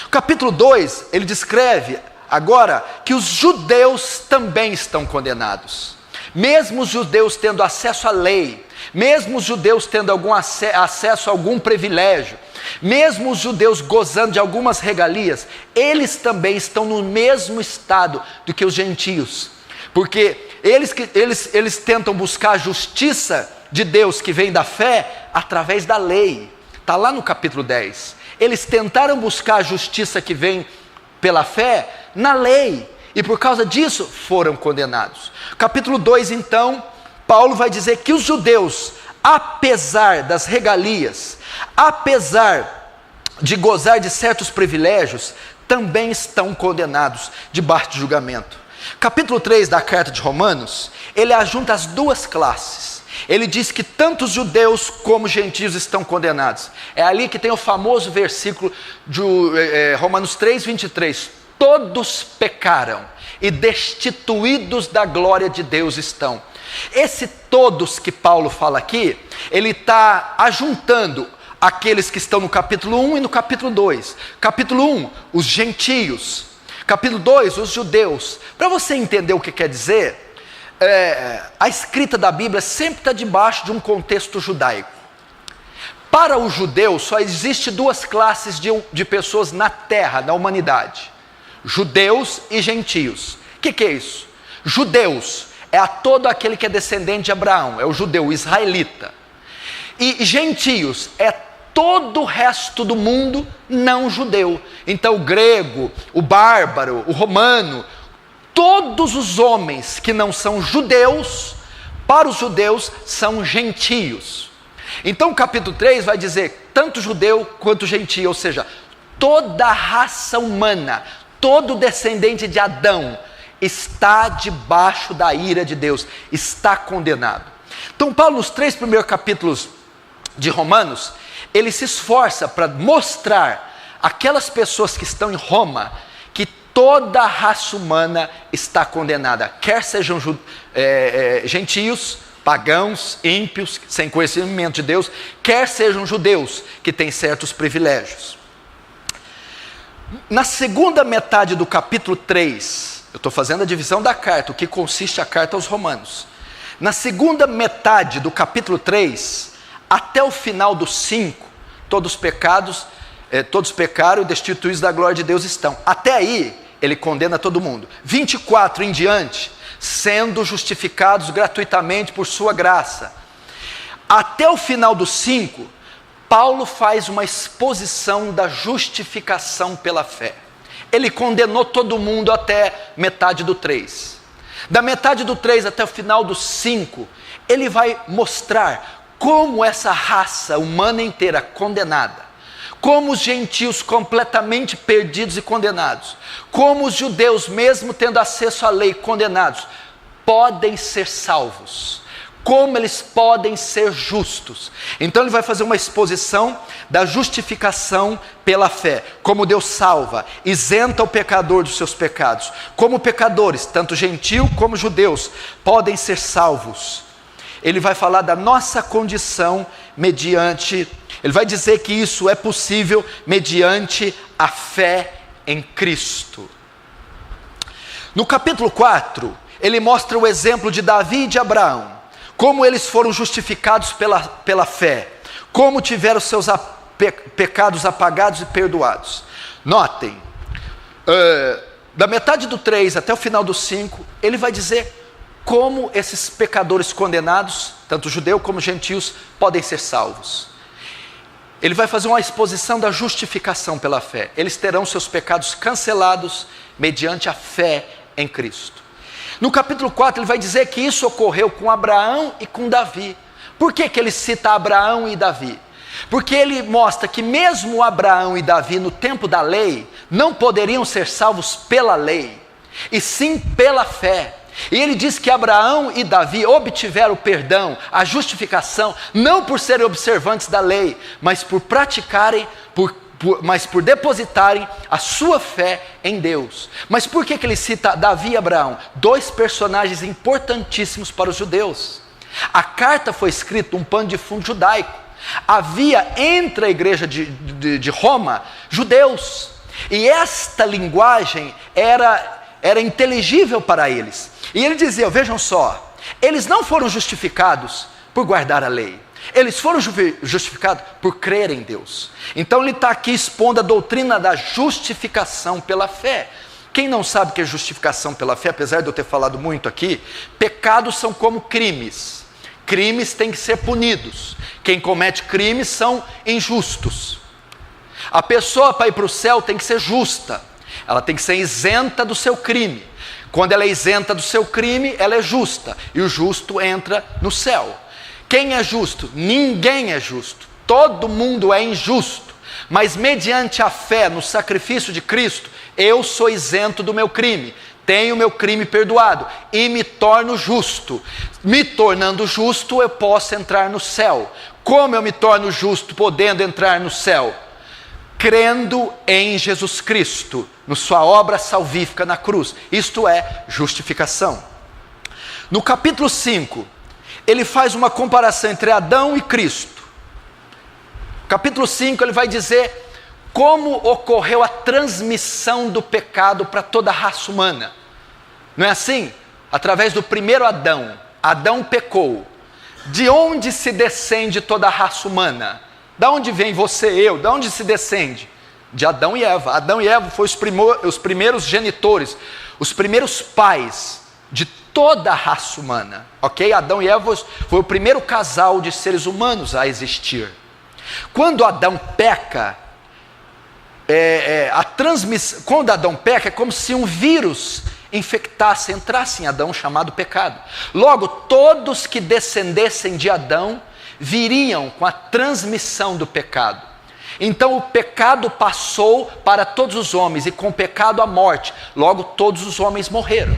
O capítulo 2, ele descreve agora que os judeus também estão condenados. Mesmo os judeus tendo acesso à lei, mesmo os judeus tendo algum acesso a algum privilégio, mesmo os judeus gozando de algumas regalias, eles também estão no mesmo estado do que os gentios. Porque eles tentam buscar a justiça de Deus que vem da fé através da lei. Está lá no capítulo 10. Eles tentaram buscar a justiça que vem pela fé na lei. E por causa disso foram condenados. Capítulo 2 então, Paulo vai dizer que os judeus, apesar das regalias, apesar de gozar de certos privilégios, também estão condenados debaixo de julgamento. Capítulo 3 da carta de Romanos, ele ajunta as duas classes. Ele diz que tanto os judeus como os gentios estão condenados. É ali que tem o famoso versículo de Romanos 3, 23. Todos pecaram e destituídos da glória de Deus estão. Esse todos que Paulo fala aqui, ele está ajuntando aqueles que estão no capítulo 1 e no capítulo 2. Capítulo 1, os gentios. Capítulo 2, os judeus. Para você entender o que quer dizer, a escrita da Bíblia sempre está debaixo de um contexto judaico. Para o judeu, só existe 2 classes de pessoas na terra, na humanidade: judeus e gentios. O que é isso? Judeus é a todo aquele que é descendente de Abraão, é o judeu, o israelita. E gentios é todo o resto do mundo não judeu. Então o grego, o bárbaro, o romano, todos os homens que não são judeus, para os judeus são gentios. Então o capítulo 3 vai dizer tanto judeu quanto gentio, ou seja, toda a raça humana, todo descendente de Adão está debaixo da ira de Deus, está condenado. Então Paulo, nos 3 primeiros capítulos de Romanos, ele se esforça para mostrar aquelas pessoas que estão em Roma, que toda a raça humana está condenada, quer sejam gentios, pagãos, ímpios, sem conhecimento de Deus, quer sejam judeus, que têm certos privilégios. Na segunda metade do capítulo 3, eu estou fazendo a divisão da carta, o que consiste a carta aos Romanos. Na segunda metade do capítulo 3, até o final do 5, todos pecaram e destituídos da glória de Deus estão. Até aí, ele condena todo mundo. 24 em diante, sendo justificados gratuitamente por sua graça. Até o final do 5, Paulo faz uma exposição da justificação pela fé. Ele condenou todo mundo até metade do 3. Da metade do 3 até o final do 5, ele vai mostrar como essa raça humana inteira condenada, como os gentios completamente perdidos e condenados, como os judeus, mesmo tendo acesso à lei, condenados, podem ser salvos, como eles podem ser justos. Então ele vai fazer uma exposição da justificação pela fé, como Deus salva, isenta o pecador dos seus pecados, como pecadores, tanto gentio como judeus, podem ser salvos. Ele vai falar da nossa condição mediante, ele vai dizer que isso é possível mediante a fé em Cristo. No capítulo 4, ele mostra o exemplo de Davi e de Abraão, como eles foram justificados pela fé, como tiveram seus pecados apagados e perdoados. Notem, da metade do 3 até o final do 5, ele vai dizer como esses pecadores condenados, tanto judeu como gentios, podem ser salvos. Ele vai fazer uma exposição da justificação pela fé. Eles terão seus pecados cancelados mediante a fé em Cristo. No capítulo 4 ele vai dizer que isso ocorreu com Abraão e com Davi. Por que ele cita Abraão e Davi? Porque ele mostra que mesmo Abraão e Davi no tempo da lei, não poderiam ser salvos pela lei, e sim pela fé. E ele diz que Abraão e Davi obtiveram o perdão, a justificação, não por serem observantes da lei, mas por praticarem, mas por depositarem a sua fé em Deus. Mas por que ele cita Davi e Abraão? Dois personagens importantíssimos para os judeus. A carta foi escrita um pano de fundo judaico. Havia entre a igreja de Roma judeus, e esta linguagem era inteligível para eles. E ele dizia, vejam só, eles não foram justificados por guardar a lei, eles foram justificados por crer em Deus. Então ele está aqui expondo a doutrina da justificação pela fé. Quem não sabe o que é justificação pela fé, apesar de eu ter falado muito aqui, pecados são como crimes. Crimes têm que ser punidos. Quem comete crimes são injustos. A pessoa para ir para o céu tem que ser justa. Ela tem que ser isenta do seu crime. Quando ela é isenta do seu crime, ela é justa. E o justo entra no céu. Quem é justo? Ninguém é justo. Todo mundo é injusto. Mas mediante a fé no sacrifício de Cristo, eu sou isento do meu crime. Tenho meu crime perdoado e me torno justo. Me tornando justo, eu posso entrar no céu. Como eu me torno justo podendo entrar no céu? Crendo em Jesus Cristo, na sua obra salvífica na cruz. Isto é justificação. No capítulo 5, ele faz uma comparação entre Adão e Cristo. Capítulo 5, ele vai dizer como ocorreu a transmissão do pecado para toda a raça humana. Não é assim? Através do primeiro Adão. Adão pecou. De onde se descende toda a raça humana? Da onde vem você e eu? Da onde se descende? De Adão e Eva. Adão e Eva foram os primeiros genitores, os primeiros pais de toda a raça humana. Ok? Adão e Eva foi o primeiro casal de seres humanos a existir. Quando Adão peca, quando Adão peca, é como se um vírus infectasse, entrasse em Adão, chamado pecado. Logo, todos que descendessem de Adão viriam com a transmissão do pecado. Então o pecado passou para todos os homens, e com o pecado a morte. Logo, todos os homens morreram.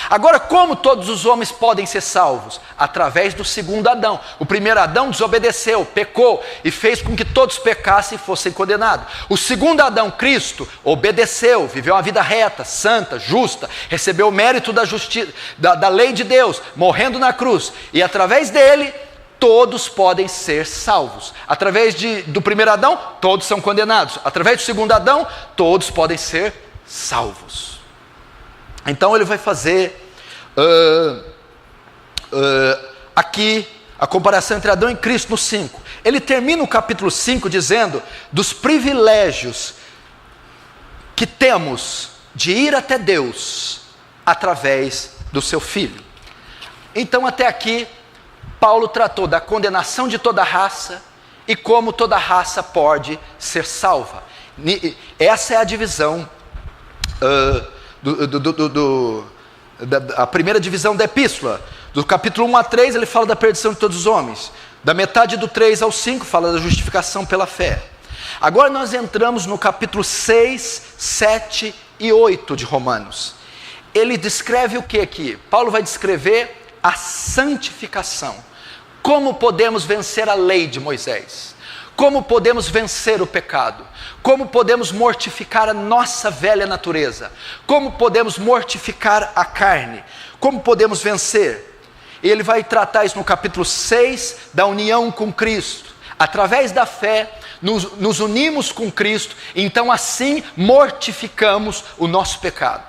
Agora, como todos os homens podem ser salvos? Através do segundo Adão. O primeiro Adão desobedeceu, pecou e fez com que todos pecassem e fossem condenados. O segundo Adão, Cristo, obedeceu, viveu uma vida reta, santa, justa, recebeu o mérito da justiça, da lei de Deus, morrendo na cruz. E através dele, todos podem ser salvos. Através do primeiro Adão, todos são condenados. Através do segundo Adão, todos podem ser salvos. Então ele vai fazer aqui a comparação entre Adão e Cristo no 5. Ele termina o capítulo 5 dizendo dos privilégios que temos de ir até Deus através do seu Filho. Então até aqui Paulo tratou da condenação de toda raça e como toda raça pode ser salva. Essa é a divisão a primeira divisão da epístola. Do capítulo 1 a 3 ele fala da perdição de todos os homens. Da metade do 3 ao 5 fala da justificação pela fé. Agora nós entramos no capítulo 6, 7 e 8 de Romanos. Ele descreve o que aqui? Paulo vai descrever a santificação. Como podemos vencer a lei de Moisés? Como podemos vencer o pecado? Como podemos mortificar a nossa velha natureza? Como podemos mortificar a carne? Como podemos vencer? Ele vai tratar isso no capítulo 6, da união com Cristo. Através da fé, nos unimos com Cristo, então assim mortificamos o nosso pecado.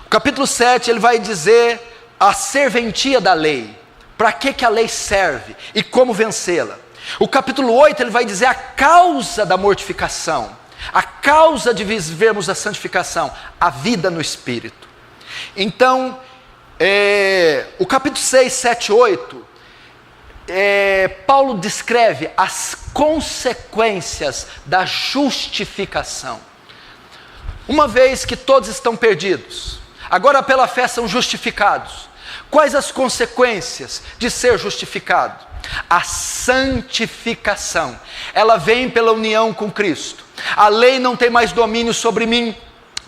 O capítulo 7, ele vai dizer a serventia da lei. Para que a lei serve e como vencê-la? O capítulo 8 ele vai dizer a causa da mortificação, a causa de vivermos a santificação, a vida no Espírito. Então, o capítulo 6, 7, 8, Paulo descreve as consequências da justificação. Uma vez que todos estão perdidos, agora pela fé são justificados. Quais as consequências de ser justificado? A santificação, ela vem pela união com Cristo. A lei não tem mais domínio sobre mim,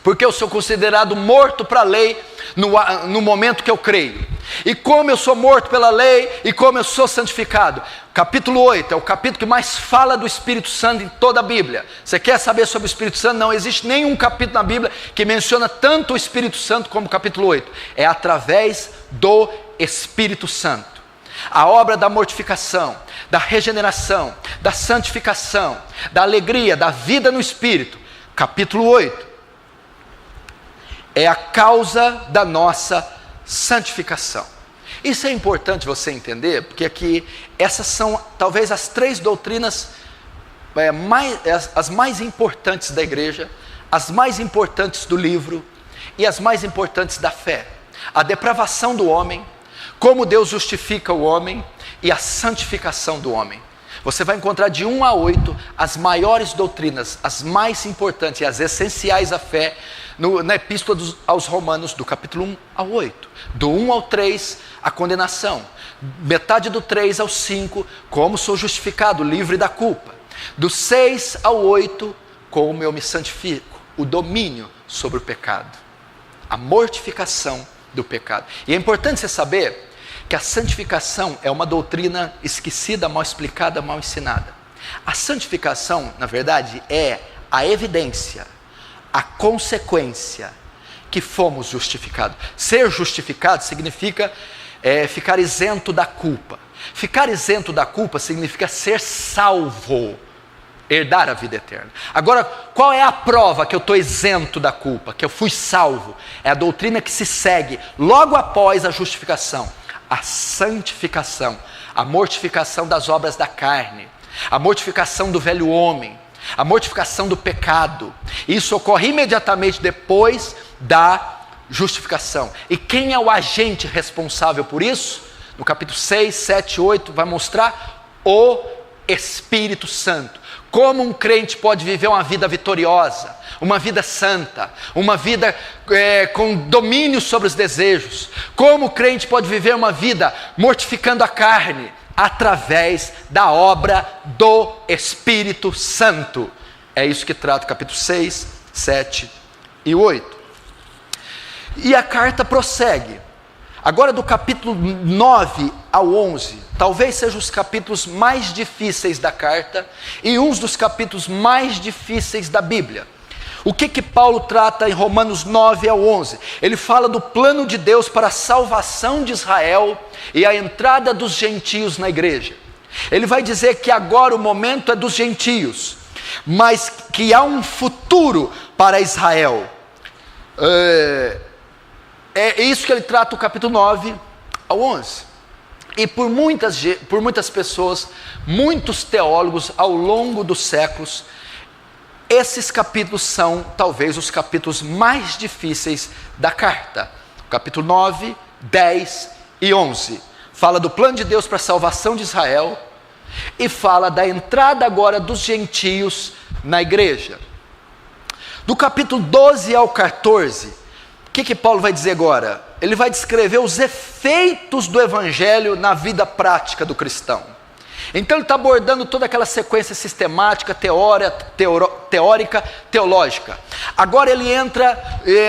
porque eu sou considerado morto para a lei no momento que eu creio. E como eu sou morto pela lei e como eu sou santificado? Capítulo 8 é o capítulo que mais fala do Espírito Santo em toda a Bíblia. Você quer saber sobre o Espírito Santo? Não existe nenhum capítulo na Bíblia que menciona tanto o Espírito Santo como o capítulo 8. É através do Espírito Santo. A obra da mortificação, da regeneração, da santificação, da alegria, da vida no Espírito. Capítulo 8 é a causa da nossa santificação. Isso é importante você entender, porque aqui essas são talvez as 3 doutrinas as mais importantes da igreja, as mais importantes do livro e as mais importantes da fé. A depravação do homem, como Deus justifica o homem e a santificação do homem. Você vai encontrar de 1 a 8 as maiores doutrinas, as mais importantes e as essenciais à fé na epístola aos Romanos, do capítulo 1 ao 8. Do 1 ao 3, a condenação. Metade do 3 ao 5, como sou justificado, livre da culpa. Do 6 ao 8, como eu me santifico, o domínio sobre o pecado. A mortificação do pecado. E é importante você saber que a santificação é uma doutrina esquecida, mal explicada, mal ensinada. A santificação, na verdade, é a evidência, a consequência que fomos justificados. Ser justificado significa ficar isento da culpa. Ficar isento da culpa significa ser salvo, herdar a vida eterna. Agora, qual é a prova que eu estou isento da culpa, que eu fui salvo? É a doutrina que se segue logo após a justificação. A santificação, a mortificação das obras da carne, a mortificação do velho homem, a mortificação do pecado. Isso ocorre imediatamente depois da justificação. E quem é o agente responsável por isso? No capítulo 6, 7, 8 vai mostrar o Espírito Santo. Como um crente pode viver uma vida vitoriosa, uma vida santa, uma vida com domínio sobre os desejos. Como o crente pode viver uma vida mortificando a carne, através da obra do Espírito Santo. É isso que trata o capítulo 6, 7 e 8. E a carta prossegue. Agora do capítulo 9 ao 11, talvez sejam os capítulos mais difíceis da carta e uns dos capítulos mais difíceis da Bíblia. O que Paulo trata em Romanos 9 ao 11? Ele fala do plano de Deus para a salvação de Israel e a entrada dos gentios na igreja. Ele vai dizer que agora o momento é dos gentios, mas que há um futuro para Israel. É isso que ele trata o capítulo 9 ao 11. E por muitas pessoas, muitos teólogos ao longo dos séculos, esses capítulos são talvez os capítulos mais difíceis da carta. Capítulo 9, 10 e 11. Fala do plano de Deus para a salvação de Israel e fala da entrada agora dos gentios na igreja. Do capítulo 12 ao 14, o que Paulo vai dizer agora? Ele vai descrever os efeitos do evangelho na vida prática do cristão. Então ele está abordando toda aquela sequência sistemática, teórica, teológica. Agora ele entra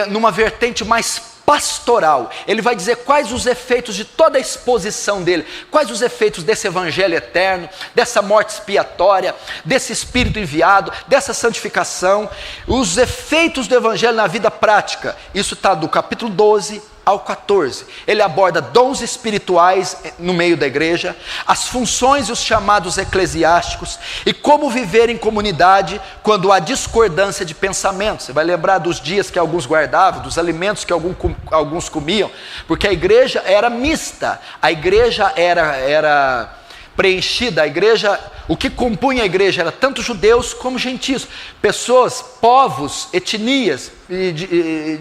numa vertente mais pastoral. Ele vai dizer quais os efeitos de toda a exposição dele, quais os efeitos desse evangelho eterno, dessa morte expiatória, desse Espírito enviado, dessa santificação, os efeitos do evangelho na vida prática. Isso está do capítulo 12 ao 14, ele aborda dons espirituais no meio da igreja, as funções e os chamados eclesiásticos e como viver em comunidade quando há discordância de pensamentos. Você vai lembrar dos dias que alguns guardavam, dos alimentos que alguns comiam, porque a igreja era mista, a igreja era preenchida, a igreja, o que compunha a igreja era tanto judeus como gentios, pessoas, povos, etnias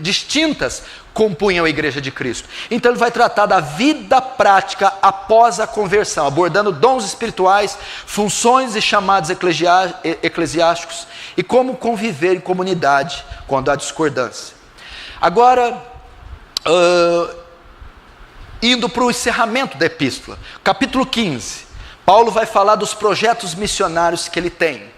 distintas compunham a igreja de Cristo. Então ele vai tratar da vida prática após a conversão, abordando dons espirituais, funções e chamados eclesiásticos e como conviver em comunidade quando há discordância. Agora, indo para o encerramento da epístola, capítulo 15, Paulo vai falar dos projetos missionários que ele tem.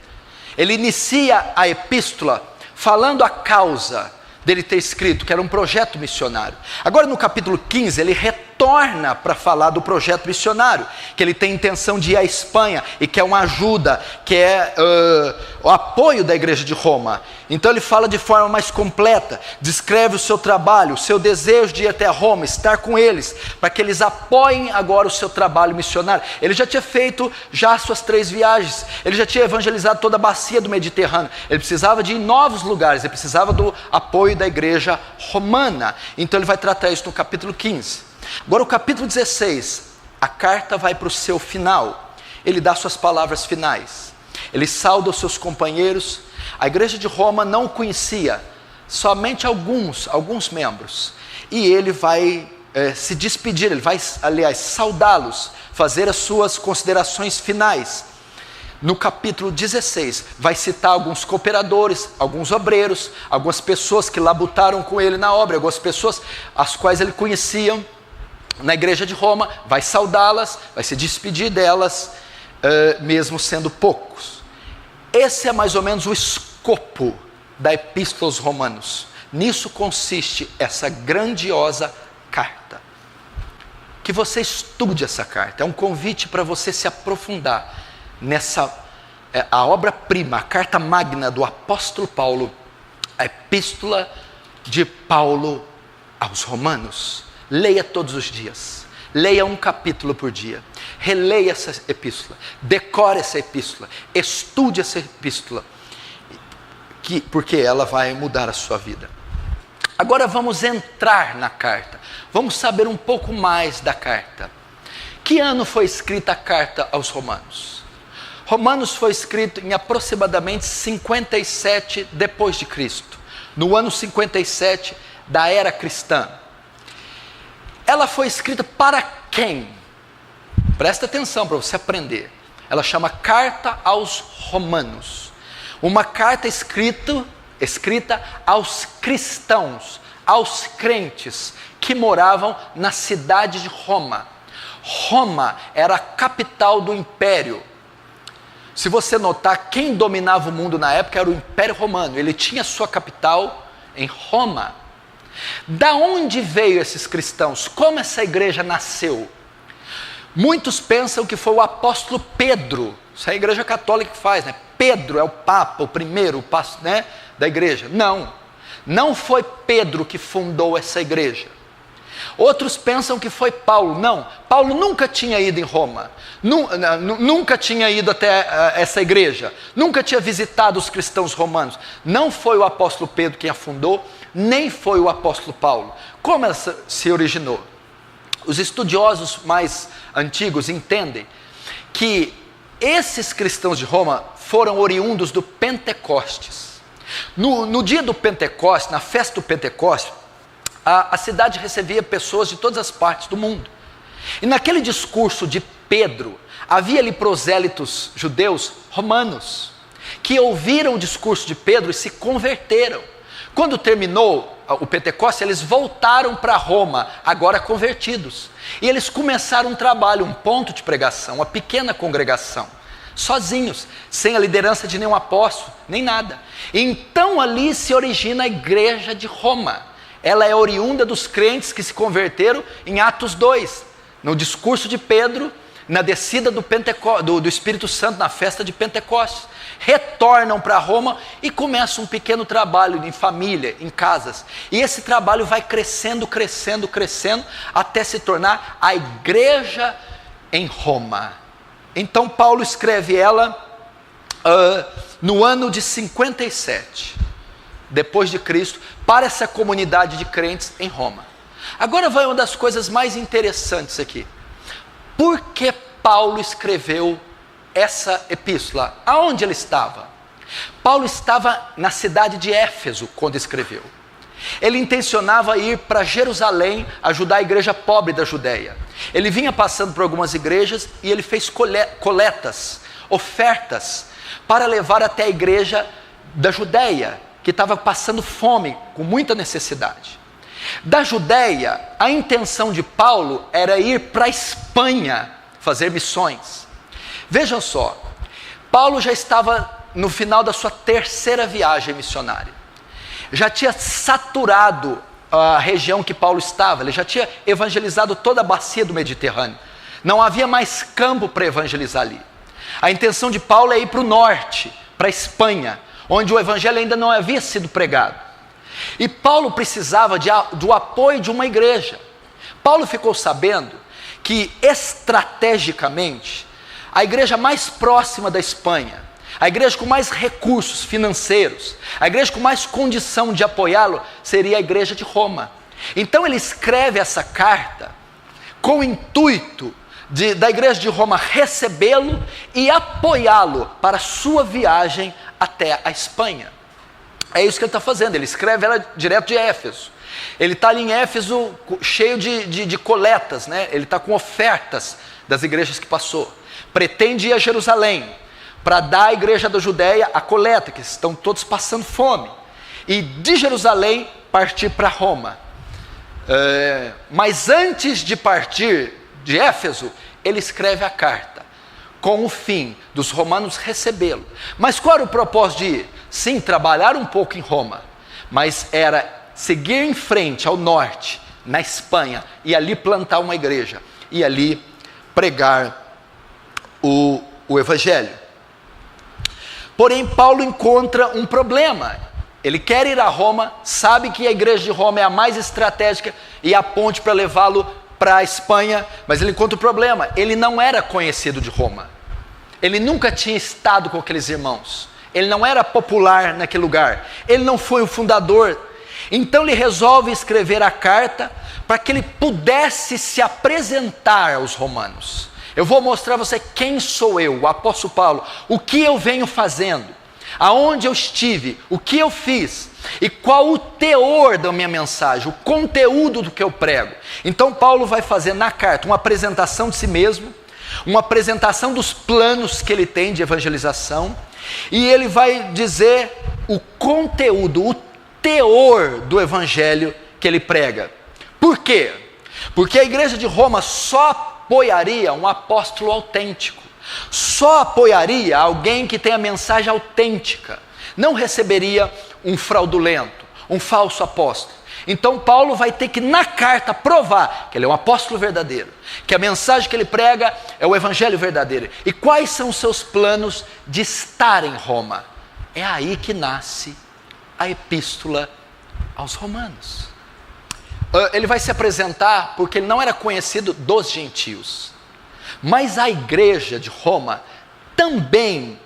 Ele inicia a epístola falando a causa dele ter escrito, que era um projeto missionário. Agora no capítulo 15, ele retorna para falar do projeto missionário, que ele tem intenção de ir à Espanha, e que é uma ajuda, que é o apoio da igreja de Roma. Então ele fala de forma mais completa, descreve o seu trabalho, o seu desejo de ir até Roma, estar com eles, para que eles apoiem agora o seu trabalho missionário. Ele já tinha feito as suas 3 viagens, ele já tinha evangelizado toda a bacia do Mediterrâneo, ele precisava de ir em novos lugares, ele precisava do apoio da igreja romana. Então ele vai tratar isso no capítulo 15. Agora o capítulo 16, a carta vai para o seu final, ele dá suas palavras finais, ele sauda os seus companheiros. A igreja de Roma não o conhecia, somente alguns membros, e ele vai se despedir, ele vai, aliás, saudá-los, fazer as suas considerações finais. No capítulo 16, vai citar alguns cooperadores, alguns obreiros, algumas pessoas que labutaram com ele na obra, algumas pessoas as quais ele conhecia na igreja de Roma, vai saudá-las, vai se despedir delas, mesmo sendo poucos. Esse é mais ou menos o escopo da Epístola aos Romanos. Nisso consiste essa grandiosa carta. Que você estude essa carta, é um convite para você se aprofundar nessa, a obra-prima, a carta magna do apóstolo Paulo, a Epístola de Paulo aos Romanos. Leia todos os dias, leia um capítulo por dia, releia essa epístola, decore essa epístola, estude essa epístola, porque ela vai mudar a sua vida. Agora vamos entrar na carta, vamos saber um pouco mais da carta. Que ano foi escrita a carta aos Romanos? Romanos foi escrito em aproximadamente 57 depois de Cristo, no ano 57 da era cristã. Ela foi escrita para quem? Presta atenção para você aprender. Ela chama Carta aos Romanos. Uma carta escrita aos cristãos, aos crentes que moravam na cidade de Roma. Roma era a capital do império. Se você notar, quem dominava o mundo na época era o Império Romano. Ele tinha sua capital em Roma. Da onde veio esses cristãos? Como essa igreja nasceu? Muitos pensam que foi o apóstolo Pedro. Isso é a igreja católica que faz, né? Pedro é o papa, o primeiro passo, né, da igreja. Não foi Pedro que fundou essa igreja. Outros pensam que foi Paulo. Não, Paulo nunca tinha ido em Roma, nunca tinha ido até essa igreja, nunca tinha visitado os cristãos romanos. Não foi o apóstolo Pedro quem a fundou, nem foi o apóstolo Paulo. Como ela se originou? Os estudiosos mais antigos entendem que esses cristãos de Roma foram oriundos do Pentecostes. No dia do Pentecostes, na festa do Pentecostes, a cidade recebia pessoas de todas as partes do mundo. E naquele discurso de Pedro, havia ali prosélitos judeus romanos, que ouviram o discurso de Pedro e se converteram. Quando terminou o Pentecostes, eles voltaram para Roma, agora convertidos. E eles começaram um trabalho, um ponto de pregação, uma pequena congregação, sozinhos, sem a liderança de nenhum apóstolo, nem nada. Então ali se origina a igreja de Roma. Ela é oriunda dos crentes que se converteram em Atos 2, no discurso de Pedro, na descida do Espírito Santo, na festa de Pentecostes. Retornam para Roma e começam um pequeno trabalho em família, em casas. E esse trabalho vai crescendo, crescendo, crescendo, até se tornar a igreja em Roma. Então Paulo escreve ela no ano de 57, depois de Cristo, para essa comunidade de crentes em Roma. Agora vai uma das coisas mais interessantes aqui. Por que Paulo escreveu essa epístola? Aonde ele estava? Paulo estava na cidade de Éfeso quando escreveu. Ele intencionava ir para Jerusalém ajudar a igreja pobre da Judéia. Ele vinha passando por algumas igrejas e ele fez coletas, ofertas, para levar até a igreja da Judéia, que estava passando fome, com muita necessidade. Da Judéia, a intenção de Paulo era ir para a Espanha, fazer missões. Vejam só, Paulo já estava no final da sua terceira viagem missionária. Já tinha saturado a região que Paulo estava, ele já tinha evangelizado toda a bacia do Mediterrâneo. Não havia mais campo para evangelizar ali. A intenção de Paulo é ir para o norte, para a Espanha, onde o evangelho ainda não havia sido pregado. E Paulo precisava do apoio de uma igreja. Paulo ficou sabendo que estrategicamente a igreja mais próxima da Espanha, a igreja com mais recursos financeiros, a igreja com mais condição de apoiá-lo, seria a igreja de Roma. Então ele escreve essa carta com o intuito da igreja de Roma recebê-lo e apoiá-lo para a sua viagem até a Espanha. É isso que ele está fazendo, ele escreve ela direto de Éfeso. Ele está ali em Éfeso cheio de coletas, né? Ele está com ofertas das igrejas que passou. Pretende ir a Jerusalém para dar à igreja da Judéia a coleta, que estão todos passando fome. E de Jerusalém partir para Roma. Mas antes de partir de Éfeso, ele escreve a carta, com o fim dos romanos recebê-lo. Mas qual era o propósito de ir? Sim, trabalhar um pouco em Roma, mas era seguir em frente ao norte, na Espanha, e ali plantar uma igreja, e ali pregar o evangelho. Porém, Paulo encontra um problema. Ele quer ir a Roma, sabe que a igreja de Roma é a mais estratégica e a ponte para levá-lo para a Espanha, mas ele encontra um problema. Ele não era conhecido de Roma. Ele nunca tinha estado com aqueles irmãos. Ele não era popular naquele lugar. Ele não foi o fundador. Então ele resolve escrever a carta para que ele pudesse se apresentar aos romanos. Eu vou mostrar a você quem sou eu, o apóstolo Paulo, o que eu venho fazendo, aonde eu estive, o que eu fiz e qual o teor da minha mensagem, o conteúdo do que eu prego. Então Paulo vai fazer na carta uma apresentação de si mesmo, uma apresentação dos planos que ele tem de evangelização, e ele vai dizer o conteúdo, o teor do evangelho que ele prega. Por quê? Porque a igreja de Roma só apoiaria um apóstolo autêntico, só apoiaria alguém que tem a mensagem autêntica, não receberia um fraudulento, um falso apóstolo. Então Paulo vai ter que na carta provar que ele é um apóstolo verdadeiro, que a mensagem que ele prega é o evangelho verdadeiro. E quais são os seus planos de estar em Roma? É aí que nasce a epístola aos Romanos. Ele vai se apresentar porque ele não era conhecido dos gentios, mas a igreja de Roma também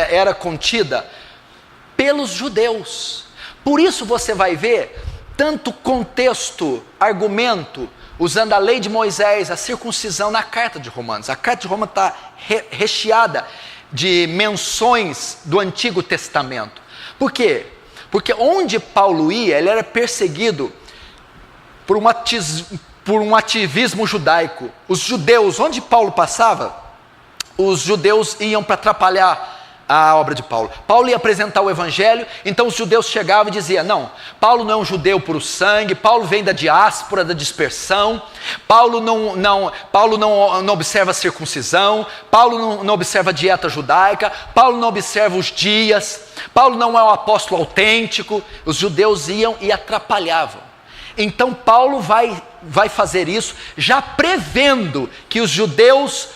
era contida pelos judeus. Por isso você vai ver tanto contexto, argumento, usando a lei de Moisés, a circuncisão na carta de Romanos. A carta de Roma está recheada de menções do Antigo Testamento. Por quê? Porque onde Paulo ia, ele era perseguido por um ativismo judaico. Os judeus, onde Paulo passava, os judeus iam para atrapalhar a obra de Paulo. Paulo ia apresentar o evangelho, então os judeus chegavam e diziam: não, Paulo não é um judeu puro sangue, Paulo vem da diáspora, da dispersão, Paulo não observa a circuncisão, Paulo não observa a dieta judaica, Paulo não observa os dias, Paulo não é um apóstolo autêntico. Os judeus iam e atrapalhavam. Então Paulo vai fazer isso, já prevendo que os judeus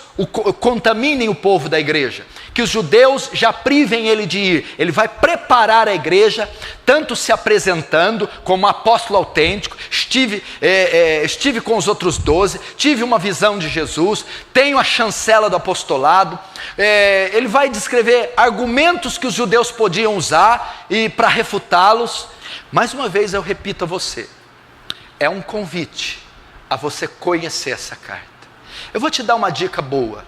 contaminem o povo da igreja, que os judeus já privem ele de ir. Ele vai preparar a igreja, tanto se apresentando como apóstolo autêntico. Estive com os outros 12, tive uma visão de Jesus, tenho a chancela do apostolado. Ele vai descrever argumentos que os judeus podiam usar e para refutá-los. Mais uma vez eu repito a você, é um convite a você conhecer essa carta. Eu vou te dar uma dica boa.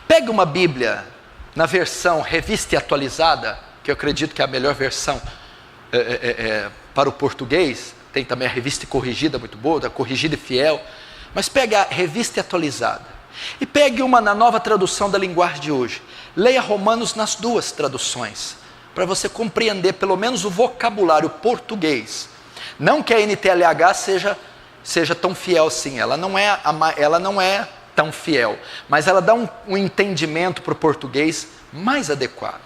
Pegue uma Bíblia na versão revista e atualizada, que eu acredito que é a melhor versão para o português. Tem também a revista e corrigida, muito boa, da corrigida e fiel. Mas pegue a revista e atualizada. E pegue uma na nova tradução da linguagem de hoje. Leia Romanos nas duas traduções, para você compreender pelo menos o vocabulário português. Não que a NTLH seja tão fiel assim, ela não é tão fiel, mas ela dá um entendimento para o português mais adequado.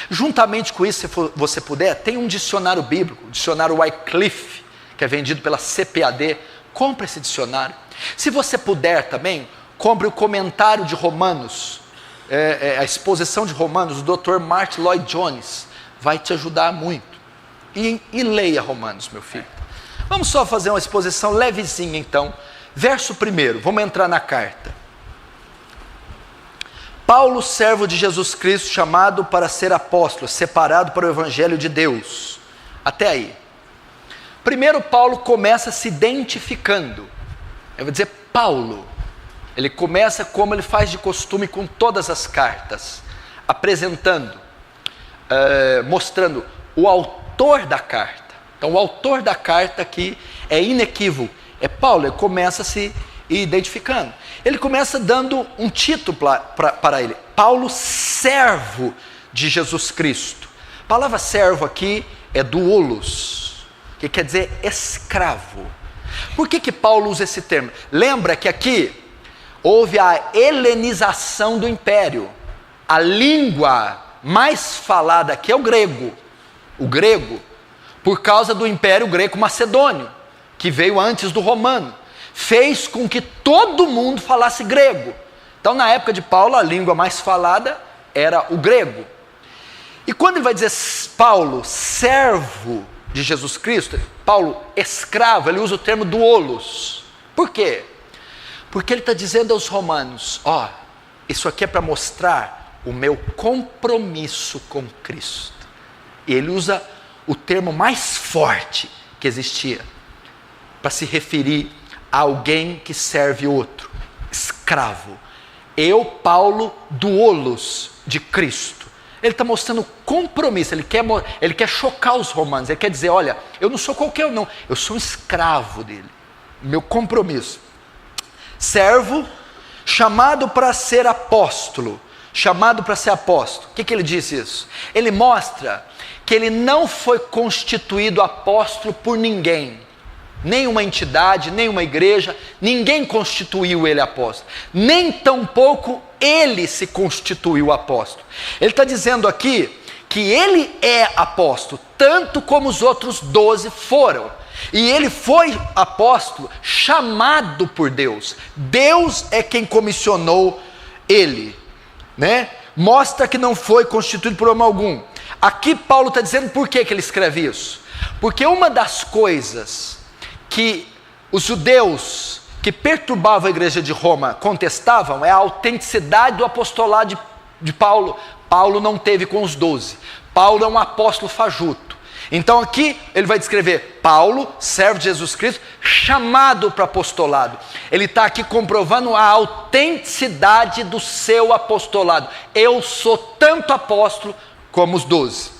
Juntamente com isso, se você puder, tem um dicionário bíblico, o dicionário Wycliffe, que é vendido pela CPAD. Compre esse dicionário. Se você puder também, compre o comentário de Romanos, a exposição de Romanos, do Dr. Martin Lloyd Jones, vai te ajudar muito. E leia Romanos, meu filho. Vamos só fazer uma exposição levezinha então. Verso 1, vamos entrar na carta. Paulo, servo de Jesus Cristo, chamado para ser apóstolo, separado para o evangelho de Deus. Até aí. Primeiro Paulo começa se identificando. Eu vou dizer Paulo. Ele começa como ele faz de costume com todas as cartas, apresentando, mostrando o autor da carta. Então o autor da carta aqui é inequívoco, é Paulo. Ele começa se identificando. Ele começa dando um título para ele: Paulo, servo de Jesus Cristo. A palavra servo aqui é doulos, que quer dizer escravo. Por que Paulo usa esse termo? Lembra que aqui houve a helenização do império. A língua mais falada aqui é o grego. O grego, por causa do império greco-macedônio, que veio antes do romano, fez com que todo mundo falasse grego. Então, na época de Paulo, a língua mais falada era o grego. E quando ele vai dizer Paulo, servo de Jesus Cristo, Paulo, escravo, ele usa o termo doulos. Por quê? Porque ele está dizendo aos romanos: isso aqui é para mostrar o meu compromisso com Cristo. E ele usa o termo mais forte que existia para se referir a alguém que serve outro: escravo. Eu, Paulo, doulos de Cristo. Ele está mostrando compromisso. Ele quer chocar os romanos. Ele quer dizer: olha, eu não sou qualquer um, não, eu sou um escravo dele. Meu compromisso. Servo, chamado para ser apóstolo. Chamado para ser apóstolo. O que ele diz isso? Ele mostra que ele não foi constituído apóstolo por ninguém. Nenhuma entidade, nenhuma igreja, ninguém constituiu ele apóstolo. Nem tampouco ele se constituiu apóstolo. Ele está dizendo aqui que ele é apóstolo, tanto como os outros 12 foram. E ele foi apóstolo chamado por Deus. Deus é quem comissionou ele, né? Mostra que não foi constituído por homem algum. Aqui Paulo está dizendo por que ele escreve isso. Porque uma das coisas que os judeus que perturbavam a igreja de Roma contestavam é a autenticidade do apostolado de Paulo. Paulo não teve com os 12. Paulo é um apóstolo fajuto. Então aqui ele vai descrever Paulo, servo de Jesus Cristo, chamado para apostolado. Ele está aqui comprovando a autenticidade do seu apostolado. Eu sou tanto apóstolo como os 12.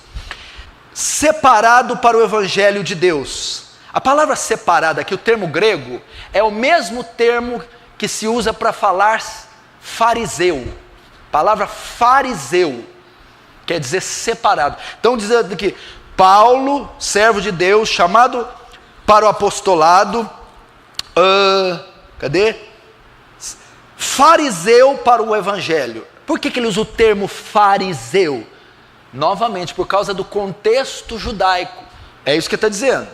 Separado para o evangelho de Deus. A palavra separada aqui, o termo grego, é o mesmo termo que se usa para falar fariseu. A palavra fariseu quer dizer separado. Então dizendo que Paulo, servo de Deus, chamado para o apostolado, fariseu para o evangelho. Por que ele usa o termo fariseu? Novamente, por causa do contexto judaico. É isso que ele está dizendo.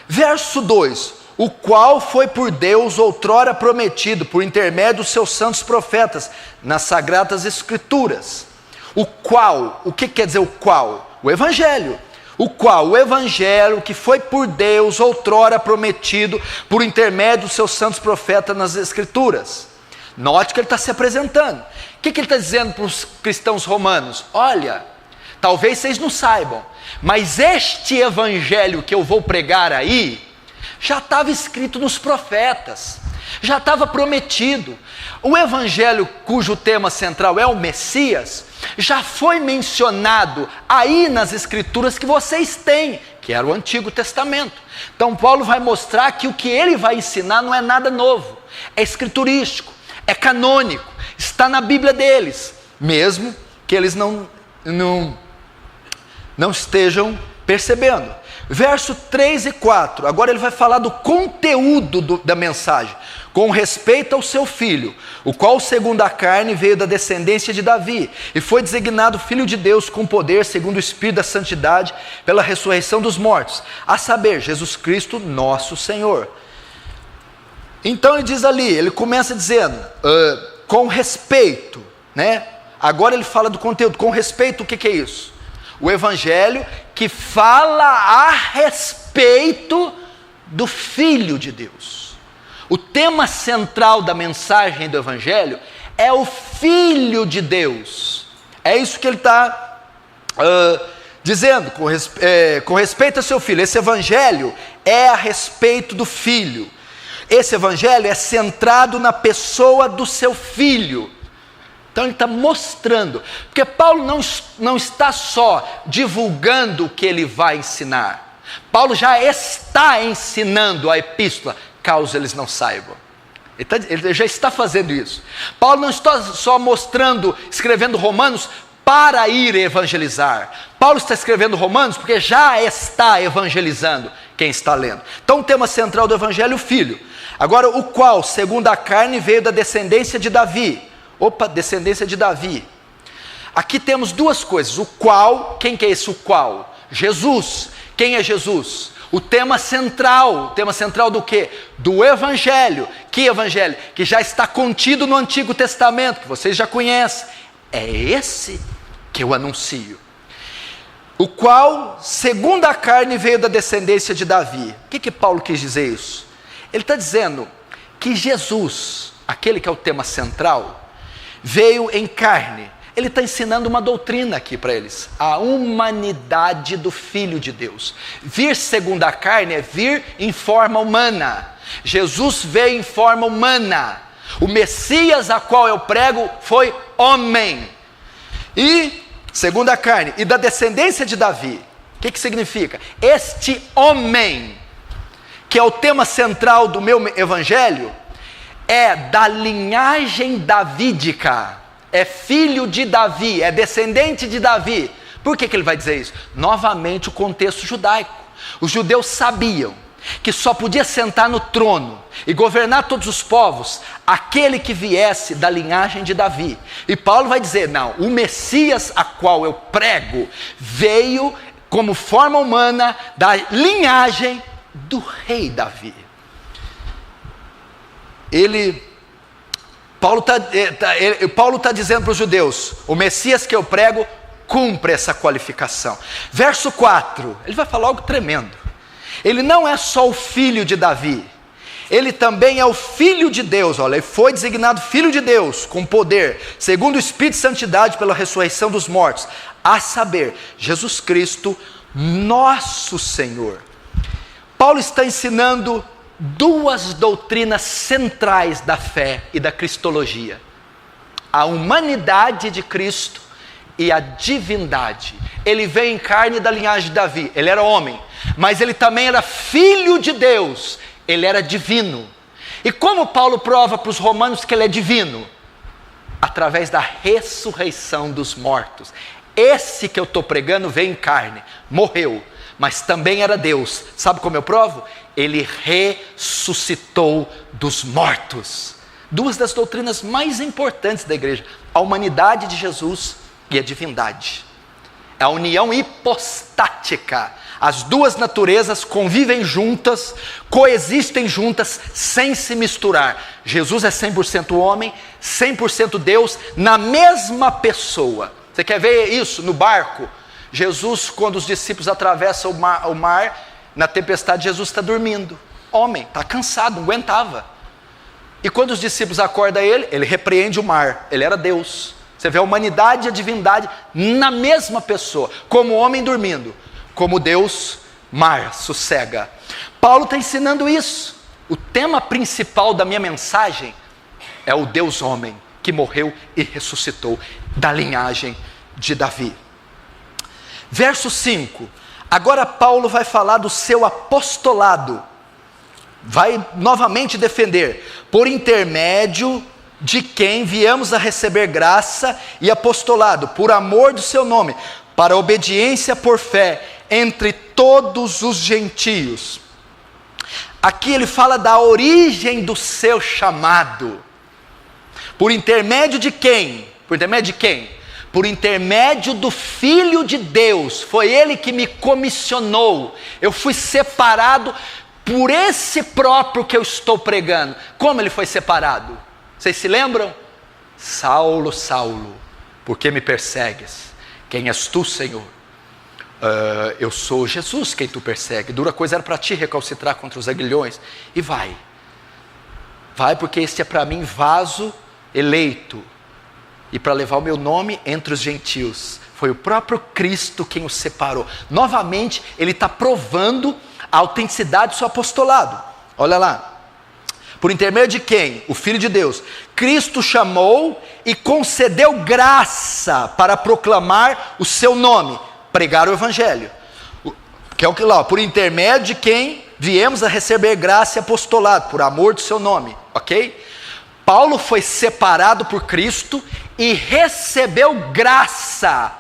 Verso 2: o qual foi por Deus outrora prometido, por intermédio dos seus santos profetas, nas sagradas escrituras. O qual, o que quer dizer o qual? O evangelho. O qual, o evangelho que foi por Deus outrora prometido, por intermédio dos seus santos profetas nas escrituras. Note que ele está se apresentando. O que ele está dizendo para os cristãos romanos? Olha, talvez vocês não saibam, mas este evangelho que eu vou pregar aí, já estava escrito nos profetas, já estava prometido. O evangelho cujo tema central é o Messias, já foi mencionado aí nas escrituras que vocês têm, que era o Antigo Testamento. Então Paulo vai mostrar que o que ele vai ensinar não é nada novo, é escriturístico, é canônico, está na Bíblia deles, mesmo que eles não estejam percebendo. Verso 3 e 4, agora ele vai falar do conteúdo da mensagem, com respeito ao seu filho, o qual segundo a carne veio da descendência de Davi, e foi designado filho de Deus com poder, segundo o Espírito da santidade, pela ressurreição dos mortos, a saber, Jesus Cristo nosso Senhor. Então ele diz ali, ele começa dizendo, com respeito, né? Agora ele fala do conteúdo, com respeito, o que é isso? O evangelho que fala a respeito do Filho de Deus. O tema central da mensagem do evangelho é o Filho de Deus. É isso que ele está dizendo, com respeito ao seu Filho. Esse evangelho é a respeito do Filho. Esse evangelho é centrado na pessoa do seu Filho. Então ele está mostrando, porque Paulo não está só divulgando o que ele vai ensinar. Paulo já está ensinando a epístola, caso eles não saibam. Ele já está fazendo isso. Paulo não está só mostrando, escrevendo Romanos para ir evangelizar. Paulo está escrevendo Romanos porque já está evangelizando quem está lendo. Então o tema central do evangelho é o Filho. Agora, o qual, segundo a carne, veio da descendência de Davi. Descendência de Davi. Aqui temos duas coisas. O qual, quem que é esse o qual? Jesus. Quem é Jesus? O tema central do quê? Do evangelho. Que evangelho? Que já está contido no Antigo Testamento, que vocês já conhecem. É esse que eu anuncio. O qual, segundo a carne, veio da descendência de Davi. O que Paulo quis dizer isso? Ele está dizendo que Jesus, aquele que é o tema central, veio em carne. Ele está ensinando uma doutrina aqui para eles, a humanidade do Filho de Deus. Vir segundo a carne é vir em forma humana. Jesus veio em forma humana. O Messias a qual eu prego foi homem. E, segundo a carne, e da descendência de Davi. O que significa? Este homem, que é o tema central do meu evangelho, é da linhagem davídica, é filho de Davi, é descendente de Davi. Por que ele vai dizer isso? Novamente o contexto judaico. Os judeus sabiam que só podia sentar no trono e governar todos os povos aquele que viesse da linhagem de Davi. E Paulo vai dizer, não, o Messias a qual eu prego veio como forma humana da linhagem do rei Davi. Paulo está dizendo para os judeus: o Messias que eu prego cumpre essa qualificação. Verso 4, ele vai falar algo tremendo. Ele não é só o filho de Davi, ele também é o filho de Deus. Olha, ele foi designado filho de Deus, com poder, segundo o Espírito de Santidade, pela ressurreição dos mortos, a saber, Jesus Cristo, nosso Senhor. Paulo está ensinando duas doutrinas centrais da fé e da cristologia: a humanidade de Cristo e a divindade. Ele veio em carne da linhagem de Davi, ele era homem, mas ele também era filho de Deus, ele era divino. E como Paulo prova para os romanos que ele é divino? Através da ressurreição dos mortos. Esse que eu estou pregando veio em carne, morreu, mas também era Deus. Sabe como eu provo? Ele ressuscitou dos mortos. Duas das doutrinas mais importantes da igreja: a humanidade de Jesus e a divindade. É a união hipostática. As duas naturezas convivem juntas, coexistem juntas, sem se misturar. Jesus é 100% homem, 100% Deus, na mesma pessoa. Você quer ver isso no barco? Jesus, quando os discípulos atravessam o mar, na tempestade, Jesus está dormindo. Homem, está cansado, não aguentava. E quando os discípulos acordam ele repreende o mar. Ele era Deus. Você vê a humanidade e a divindade na mesma pessoa, como homem dormindo, como Deus, mar, sossega. Paulo está ensinando isso. O tema principal da minha mensagem é o Deus homem, que morreu e ressuscitou, da linhagem de Davi. Verso 5, agora Paulo vai falar do seu apostolado, vai novamente defender: por intermédio de quem viemos a receber graça e apostolado, por amor do seu nome, para obediência por fé, entre todos os gentios. Aqui ele fala da origem do seu chamado. Por intermédio de quem? Por intermédio de quem? Por intermédio do Filho de Deus. Foi ele que me comissionou. Eu fui separado por esse próprio que eu estou pregando. Como ele foi separado? Vocês se lembram? Saulo, Saulo, por que me persegues? Quem és tu, Senhor? Eu sou Jesus quem tu persegue. Dura coisa era para ti recalcitrar contra os aguilhões. E vai, porque este é para mim vaso eleito, e para levar o meu nome entre os gentios. Foi o próprio Cristo quem o separou. Novamente ele está provando a autenticidade do seu apostolado. Olha lá: por intermédio de quem? O Filho de Deus. Cristo chamou e concedeu graça para proclamar o seu nome, pregar o Evangelho. Que é o que lá, por intermédio de quem viemos a receber graça e apostolado, por amor do seu nome, ok? Paulo foi separado por Cristo e recebeu graça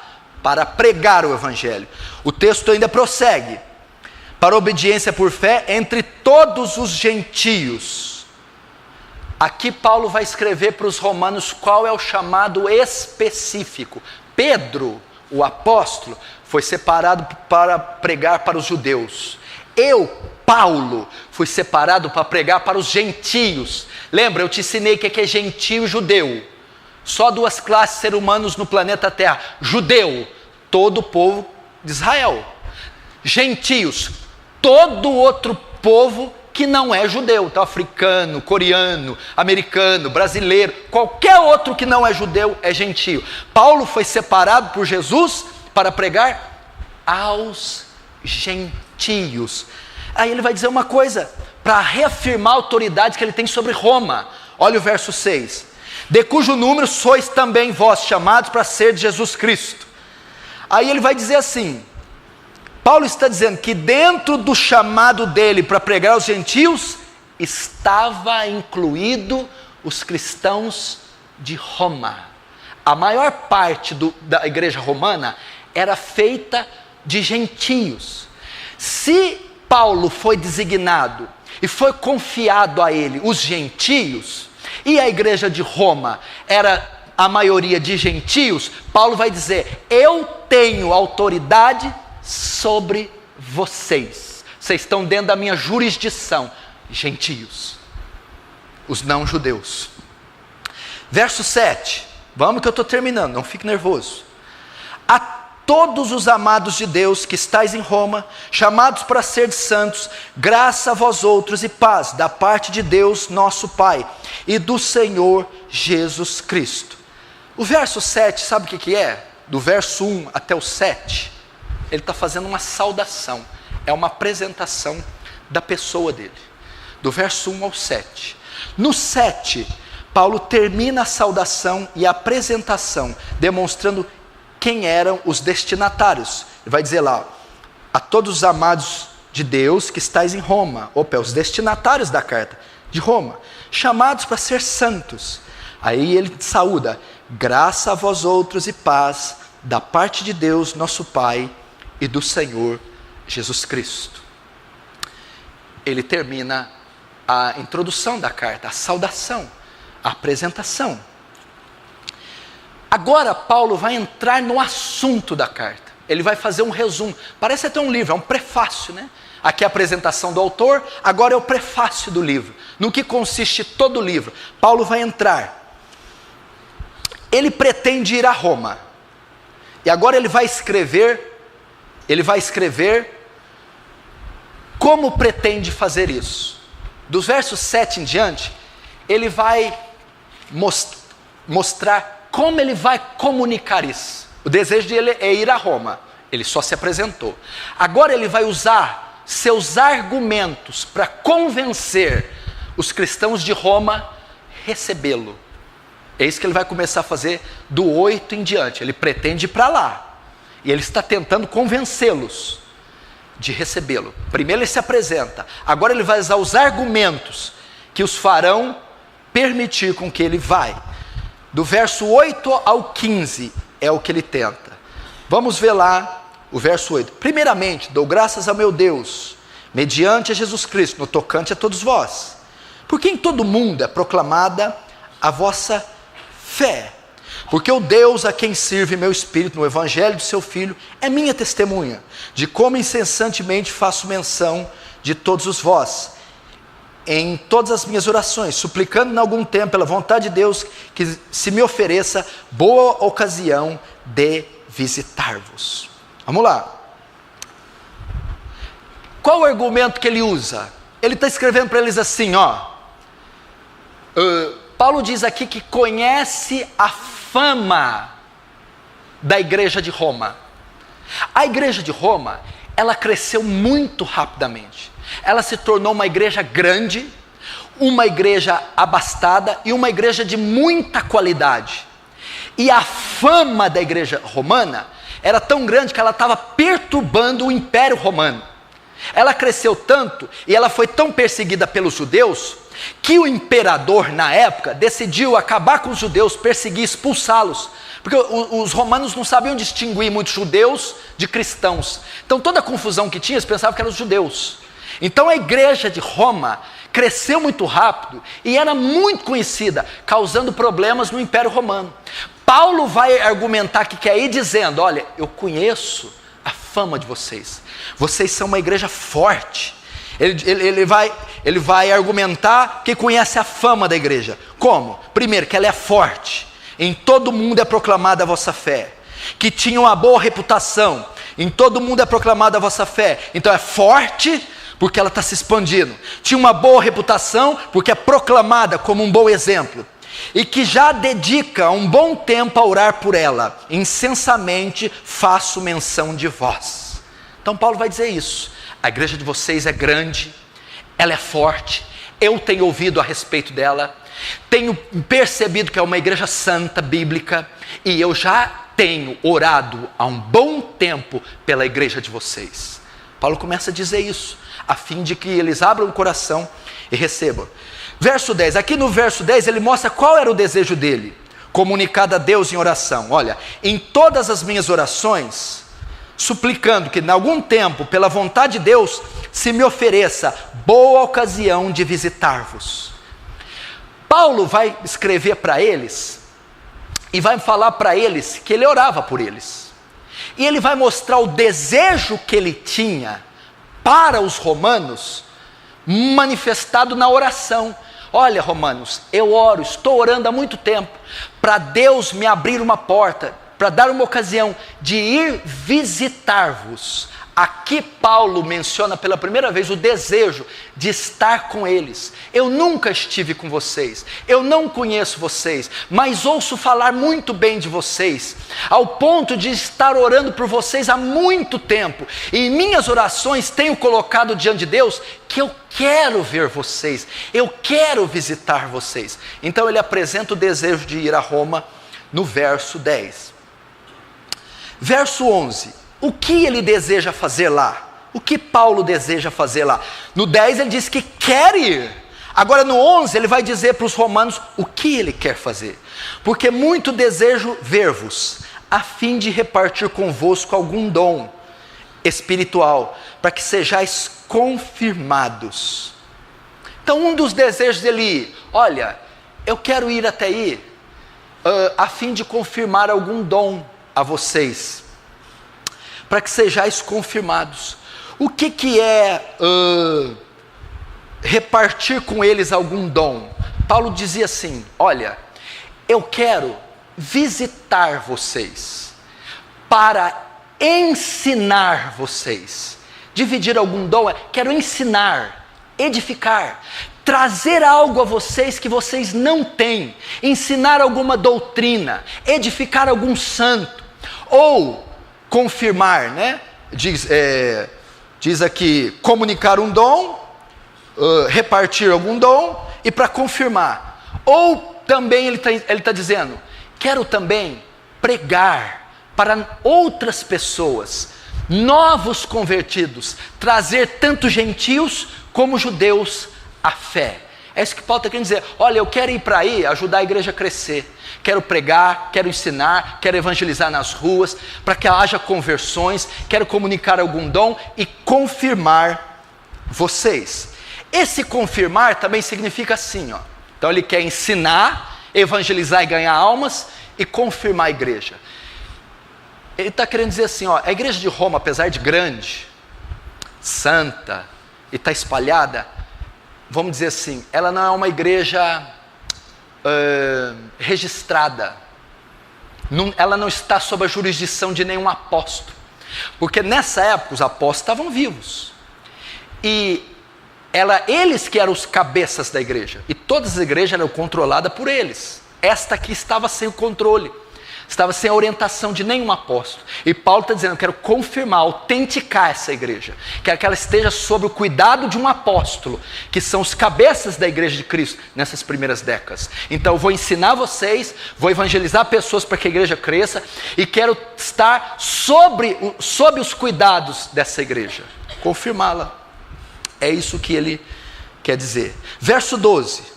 para pregar o Evangelho. O texto ainda prossegue: para obediência por fé entre todos os gentios. Aqui Paulo vai escrever para os romanos qual é o chamado específico. Pedro, o apóstolo, foi separado para pregar para os judeus. Eu, Paulo, fui separado para pregar para os gentios. Lembra, eu te ensinei o que é gentio e judeu. Só duas classes de seres humanos no planeta Terra: judeu, todo o povo de Israel; gentios, todo outro povo que não é judeu. Então, africano, coreano, americano, brasileiro, qualquer outro que não é judeu é gentio. Paulo foi separado por Jesus para pregar aos gentios. Aí ele vai dizer uma coisa, para reafirmar a autoridade que ele tem sobre Roma. Olha o verso 6: de cujo número sois também vós chamados para ser de Jesus Cristo. Aí ele vai dizer assim, Paulo está dizendo que dentro do chamado dele para pregar aos gentios, estava incluído os cristãos de Roma. A maior parte da igreja romana era feita de gentios. Se Paulo foi designado e foi confiado a ele os gentios, e a igreja de Roma era a maioria de gentios, Paulo vai dizer: eu tenho autoridade sobre vocês. vocês estão dentro da minha jurisdição. Gentios, os não-judeus. Verso 7, vamos que eu estou terminando, não fique nervoso. A todos os amados de Deus que estáis em Roma, chamados para ser santos, graça a vós outros e paz, da parte de Deus nosso Pai, e do Senhor Jesus Cristo. O verso 7, sabe o que é? Do verso 1 até o 7, ele está fazendo uma saudação, é uma apresentação da pessoa dele, do verso 1 ao 7. No 7, Paulo termina a saudação e a apresentação, demonstrando quem eram os destinatários. Ele vai dizer lá, a todos os amados de Deus que estáis em Roma, os destinatários da carta de Roma, chamados para ser santos. Aí ele saúda, graça a vós outros e paz, da parte de Deus nosso Pai e do Senhor Jesus Cristo. Ele termina a introdução da carta, a saudação, a apresentação. Agora Paulo vai entrar no assunto da carta. Ele vai fazer um resumo. Parece até um livro, é um prefácio, né? Aqui é a apresentação do autor, agora é o prefácio do livro. No que consiste todo o livro? Paulo vai entrar. Ele pretende ir a Roma. E agora ele vai escrever como pretende fazer isso. Dos versos 7 em diante, ele vai mostrar como ele vai comunicar isso. O desejo dele é ir a Roma, ele só se apresentou. Agora ele vai usar seus argumentos para convencer os cristãos de Roma a recebê-lo. É isso que ele vai começar a fazer do 8 em diante. Ele pretende ir para lá, e ele está tentando convencê-los de recebê-lo. Primeiro ele se apresenta, agora ele vai usar os argumentos que os farão permitir com que ele vai. Do verso 8 ao 15 é o que ele tenta. Vamos ver lá o verso 8. Primeiramente, dou graças ao meu Deus, mediante a Jesus Cristo, no tocante a todos vós, porque em todo mundo é proclamada a vossa fé. Porque o Deus a quem sirve meu espírito no evangelho do seu Filho é minha testemunha, de como incessantemente faço menção de todos os vós, em todas as minhas orações, suplicando em algum tempo, pela vontade de Deus, que se me ofereça boa ocasião de visitar-vos. Vamos lá. Qual o argumento que ele usa? Ele está escrevendo para eles assim, Paulo diz aqui que conhece a fama da igreja de Roma. A igreja de Roma, ela cresceu muito rapidamente. Ela se tornou uma igreja grande, uma igreja abastada e uma igreja de muita qualidade. E a fama da igreja romana era tão grande que ela estava perturbando o Império Romano. Ela cresceu tanto e ela foi tão perseguida pelos judeus que o imperador na época decidiu acabar com os judeus, perseguir, expulsá-los, porque os romanos não sabiam distinguir muitos judeus de cristãos. Então toda a confusão que tinha, eles pensavam que eram os judeus. Então a igreja de Roma cresceu muito rápido e era muito conhecida, causando problemas no Império Romano. Paulo vai argumentar que é ir dizendo, olha, eu conheço a fama de vocês, vocês são uma igreja forte. Ele vai argumentar que conhece a fama da igreja. Como? Primeiro, que ela é forte, em todo mundo é proclamada a vossa fé, que tinha uma boa reputação, em todo mundo é proclamada a vossa fé. Então é forte porque ela está se expandindo, tinha uma boa reputação porque é proclamada como um bom exemplo, e que já dedica um bom tempo a orar por ela, incessante faço menção de vós. Então Paulo vai dizer isso. A igreja de vocês é grande, ela é forte, eu tenho ouvido a respeito dela, tenho percebido que é uma igreja santa, bíblica, e eu já tenho orado há um bom tempo pela igreja de vocês. Paulo começa a dizer isso, a fim de que eles abram o coração e recebam. Verso 10, aqui no verso 10 ele mostra qual era o desejo dele, comunicado a Deus em oração. Olha, em todas as minhas orações, suplicando que em algum tempo, pela vontade de Deus, se me ofereça boa ocasião de visitar-vos. Paulo vai escrever para eles e vai falar para eles que ele orava por eles. E ele vai mostrar o desejo que ele tinha para os romanos, manifestado na oração. Olha, romanos, eu oro, estou orando há muito tempo, para Deus me abrir uma porta, para dar uma ocasião de ir visitar-vos. Aqui Paulo menciona pela primeira vez o desejo de estar com eles. Eu nunca estive com vocês, eu não conheço vocês, mas ouço falar muito bem de vocês, ao ponto de estar orando por vocês há muito tempo, e em minhas orações tenho colocado diante de Deus que eu quero ver vocês, eu quero visitar vocês. Então ele apresenta o desejo de ir a Roma no verso 10. Verso 11. O que ele deseja fazer lá? O que Paulo deseja fazer lá? No 10 ele diz que quer ir. Agora no 11 ele vai dizer para os romanos o que ele quer fazer. Porque muito desejo ver-vos, a fim de repartir convosco algum dom espiritual, para que sejais confirmados. Então um dos desejos dele ir, olha, eu quero ir até aí, a fim de confirmar algum dom a vocês, para que sejais confirmados. O que é repartir com eles algum dom? Paulo dizia assim, olha, eu quero visitar vocês, para ensinar vocês. Dividir algum dom, quero ensinar, edificar, trazer algo a vocês que vocês não têm, ensinar alguma doutrina, edificar algum santo, ou confirmar, né? Diz aqui, comunicar um dom, repartir algum dom, e para confirmar. Ou também ele está dizendo, quero também pregar para outras pessoas, novos convertidos, trazer tanto gentios como judeus à fé. É isso que Paulo está querendo dizer. Olha, eu quero ir para aí, ajudar a igreja a crescer. Quero pregar, quero ensinar, quero evangelizar nas ruas, para que haja conversões, quero comunicar algum dom e confirmar vocês. Esse confirmar também significa assim, ó. Então ele quer ensinar, evangelizar e ganhar almas e confirmar a igreja. Ele está querendo dizer assim, ó, a igreja de Roma, apesar de grande, santa e está espalhada, vamos dizer assim, ela não é uma igreja registrada, ela não está sob a jurisdição de nenhum apóstolo, porque nessa época os apóstolos estavam vivos, e eles que eram os cabeças da igreja, e todas as igrejas eram controladas por eles. Esta aqui estava sem o controle, estava sem a orientação de nenhum apóstolo, e Paulo está dizendo, eu quero confirmar, autenticar essa igreja, quero que ela esteja sob o cuidado de um apóstolo, que são os cabeças da igreja de Cristo, nessas primeiras décadas. Então eu vou ensinar vocês, vou evangelizar pessoas para que a igreja cresça, e quero estar sob os cuidados dessa igreja, confirmá-la. É isso que ele quer dizer. Verso 12.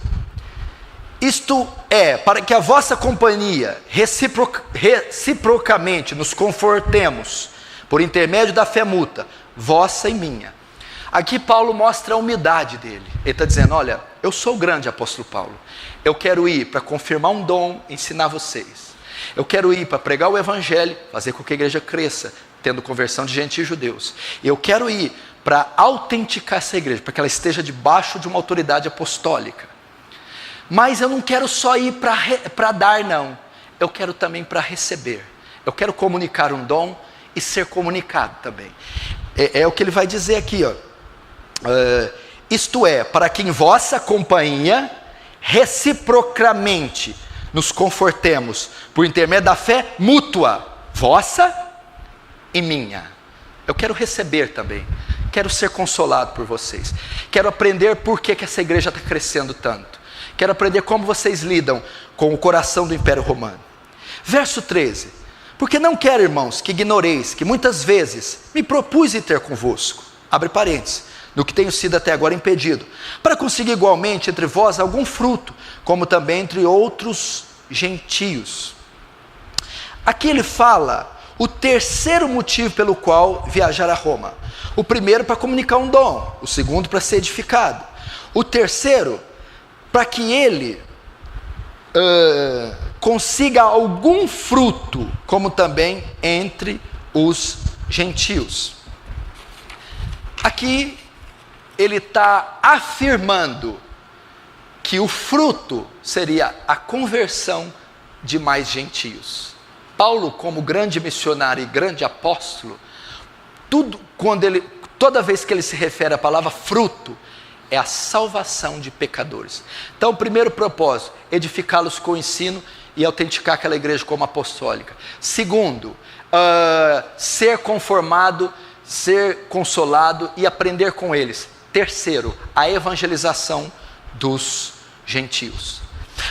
Isto é, para que a vossa companhia reciprocamente nos confortemos, por intermédio da fé mútua, vossa e minha. Aqui Paulo mostra a humildade dele. Ele está dizendo, olha, eu sou o grande apóstolo Paulo. Eu quero ir para confirmar um dom, ensinar vocês. Eu quero ir para pregar o evangelho, fazer com que a igreja cresça, tendo conversão de gentios e judeus. Eu quero ir para autenticar essa igreja, para que ela esteja debaixo de uma autoridade apostólica. Mas eu não quero só ir para dar, não. Eu quero também para receber. Eu quero comunicar um dom e ser comunicado também. É o que ele vai dizer aqui, ó. Isto é, para que em vossa companhia, reciprocamente, nos confortemos, por intermédio da fé mútua, vossa e minha. Eu quero receber também. Quero ser consolado por vocês. Quero aprender por que essa igreja está crescendo tanto. Quero aprender como vocês lidam com o coração do Império Romano. Verso 13. Porque não quero, irmãos, que ignoreis que muitas vezes me propus ir ter convosco, abre parênteses, no que tenho sido até agora impedido, para conseguir igualmente entre vós algum fruto, como também entre outros gentios. Aqui ele fala o terceiro motivo pelo qual viajar a Roma. O primeiro para comunicar um dom, o segundo para ser edificado, o terceiro para que ele consiga algum fruto, como também entre os gentios. Aqui ele está afirmando que o fruto seria a conversão de mais gentios. Paulo, como grande missionário e grande apóstolo, toda vez que ele se refere à palavra fruto, é a salvação de pecadores. Então, o primeiro propósito, edificá-los com o ensino e autenticar aquela igreja como apostólica. Segundo, ser conformado, ser consolado e aprender com eles. Terceiro, a evangelização dos gentios.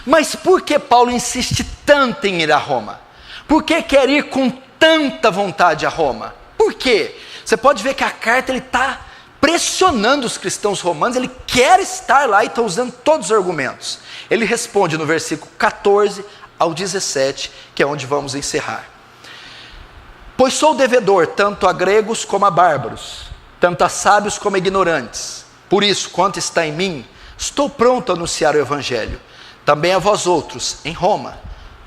Mas por que Paulo insiste tanto em ir a Roma? Por que quer ir com tanta vontade a Roma? Por quê? Você pode ver que a carta ele está pressionando os cristãos romanos, ele quer estar lá e está usando todos os argumentos. Ele responde no versículo 14 ao 17, que é onde vamos encerrar. Pois sou devedor tanto a gregos como a bárbaros, tanto a sábios como a ignorantes. Por isso, quanto está em mim, estou pronto a anunciar o evangelho, também a vós outros, em Roma.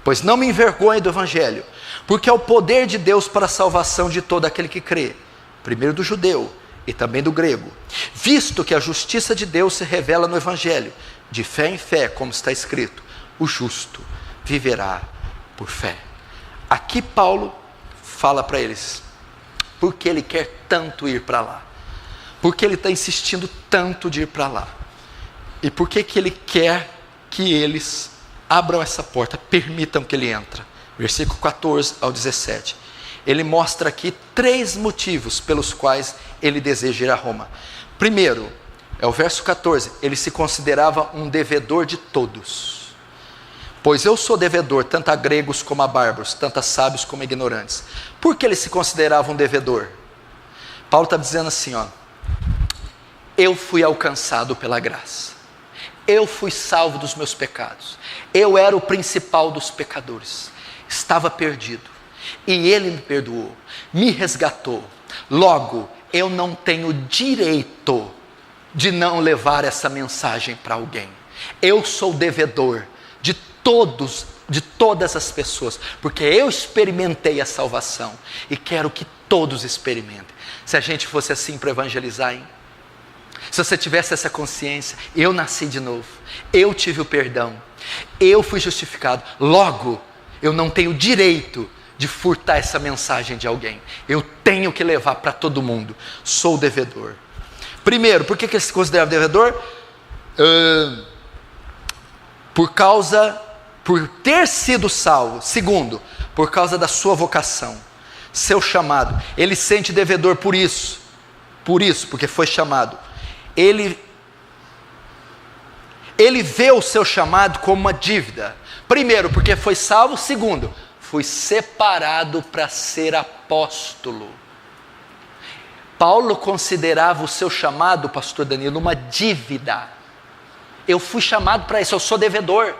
Pois não me envergonho do evangelho, porque é o poder de Deus para a salvação de todo aquele que crê, primeiro do judeu e também do grego, visto que a justiça de Deus se revela no evangelho, de fé em fé, como está escrito, o justo viverá por fé. Aqui Paulo fala para eles, por que ele quer tanto ir para lá, porque ele está insistindo tanto de ir para lá, e por que ele quer que eles abram essa porta, permitam que ele entre. Versículo 14 ao 17. Ele mostra aqui 3 motivos pelos quais ele deseja ir a Roma. Primeiro, é o verso 14, ele se considerava um devedor de todos. Pois eu sou devedor tanto a gregos como a bárbaros, tanto a sábios como a ignorantes. Por que ele se considerava um devedor? Paulo está dizendo assim, eu fui alcançado pela graça. Eu fui salvo dos meus pecados. Eu era o principal dos pecadores. Estava perdido. E ele me perdoou, me resgatou. Logo, eu não tenho direito de não levar essa mensagem para alguém. Eu sou devedor de todas as pessoas, porque eu experimentei a salvação e quero que todos experimentem. Se a gente fosse assim para evangelizar, hein? Se você tivesse essa consciência, eu nasci de novo, eu tive o perdão, eu fui justificado, logo, eu não tenho direito de furtar essa mensagem de alguém, eu tenho que levar para todo mundo, sou devedor. Primeiro, por que ele se considerava devedor? Por ter sido salvo. Segundo, por causa da sua vocação, seu chamado, ele sente devedor por isso, porque foi chamado. Ele vê o seu chamado como uma dívida. Primeiro, porque foi salvo. Segundo, fui separado para ser apóstolo. Paulo considerava o seu chamado, pastor Danilo, uma dívida. Eu fui chamado para isso, eu sou devedor.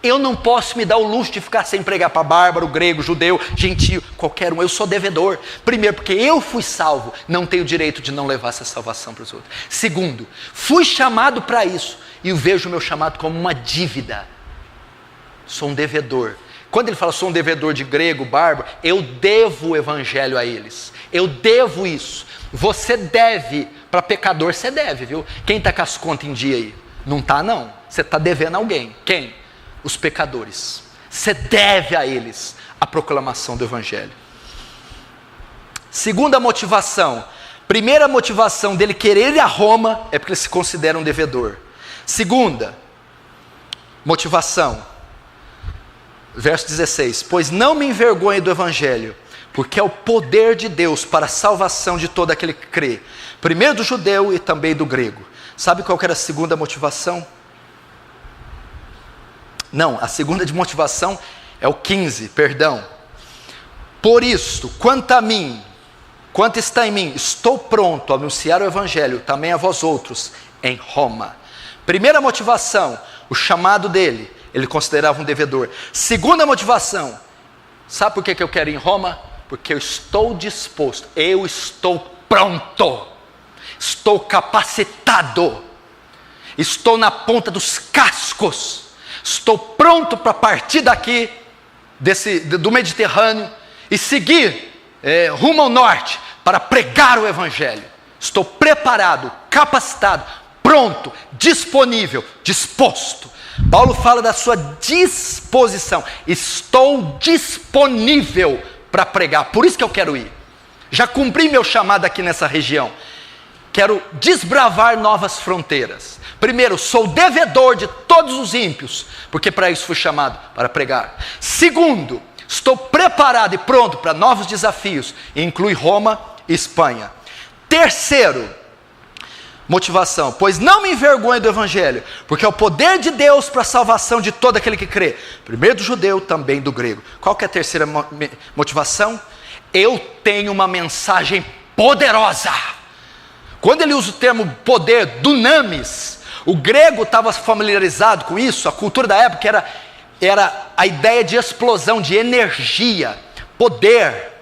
Eu não posso me dar o luxo de ficar sem pregar para bárbaro, grego, judeu, gentio, qualquer um. Eu sou devedor. Primeiro, porque eu fui salvo, não tenho direito de não levar essa salvação para os outros. Segundo, fui chamado para isso e vejo o meu chamado como uma dívida. Sou um devedor. Quando ele fala sou um devedor de grego, bárbaro, eu devo o evangelho a eles. Eu devo isso. Você deve para pecador, você deve, viu? Quem está com as contas em dia aí? Não está não. Você está devendo a alguém. Quem? Os pecadores. Você deve a eles a proclamação do evangelho. Segunda motivação. Primeira motivação dele querer ir a Roma é porque ele se considera um devedor. Segunda motivação, verso 16: pois não me envergonho do evangelho, porque é o poder de Deus para a salvação de todo aquele que crê, primeiro do judeu e também do grego. Sabe qual que era a segunda motivação? Não, a segunda de motivação é o 15, perdão. Por isso, quanto a mim, quanto está em mim, estou pronto a anunciar o evangelho também a vós outros em Roma. Primeira motivação, o chamado dele, ele considerava um devedor. Segunda motivação, sabe por que eu quero ir em Roma? Porque eu estou disposto, eu estou pronto, estou capacitado, estou na ponta dos cascos. Estou pronto para partir daqui, do Mediterrâneo, e seguir rumo ao norte, para pregar o evangelho. Estou preparado, capacitado, pronto, disponível, disposto. Paulo fala da sua disposição. Estou disponível para pregar. Por isso que eu quero ir. Já cumpri meu chamado aqui nessa região. Quero desbravar novas fronteiras. Primeiro, sou devedor de todos os ímpios, porque para isso fui chamado, para pregar. Segundo, estou preparado e pronto para novos desafios, e inclui Roma e Espanha. Terceiro, motivação, pois não me envergonho do Evangelho, porque é o poder de Deus para a salvação de todo aquele que crê, primeiro do judeu, também do grego. Qual que é a terceira motivação? Eu tenho uma mensagem poderosa. Quando ele usa o termo poder, dunamis, o grego estava familiarizado com isso, a cultura da época era a ideia de explosão, de energia, poder.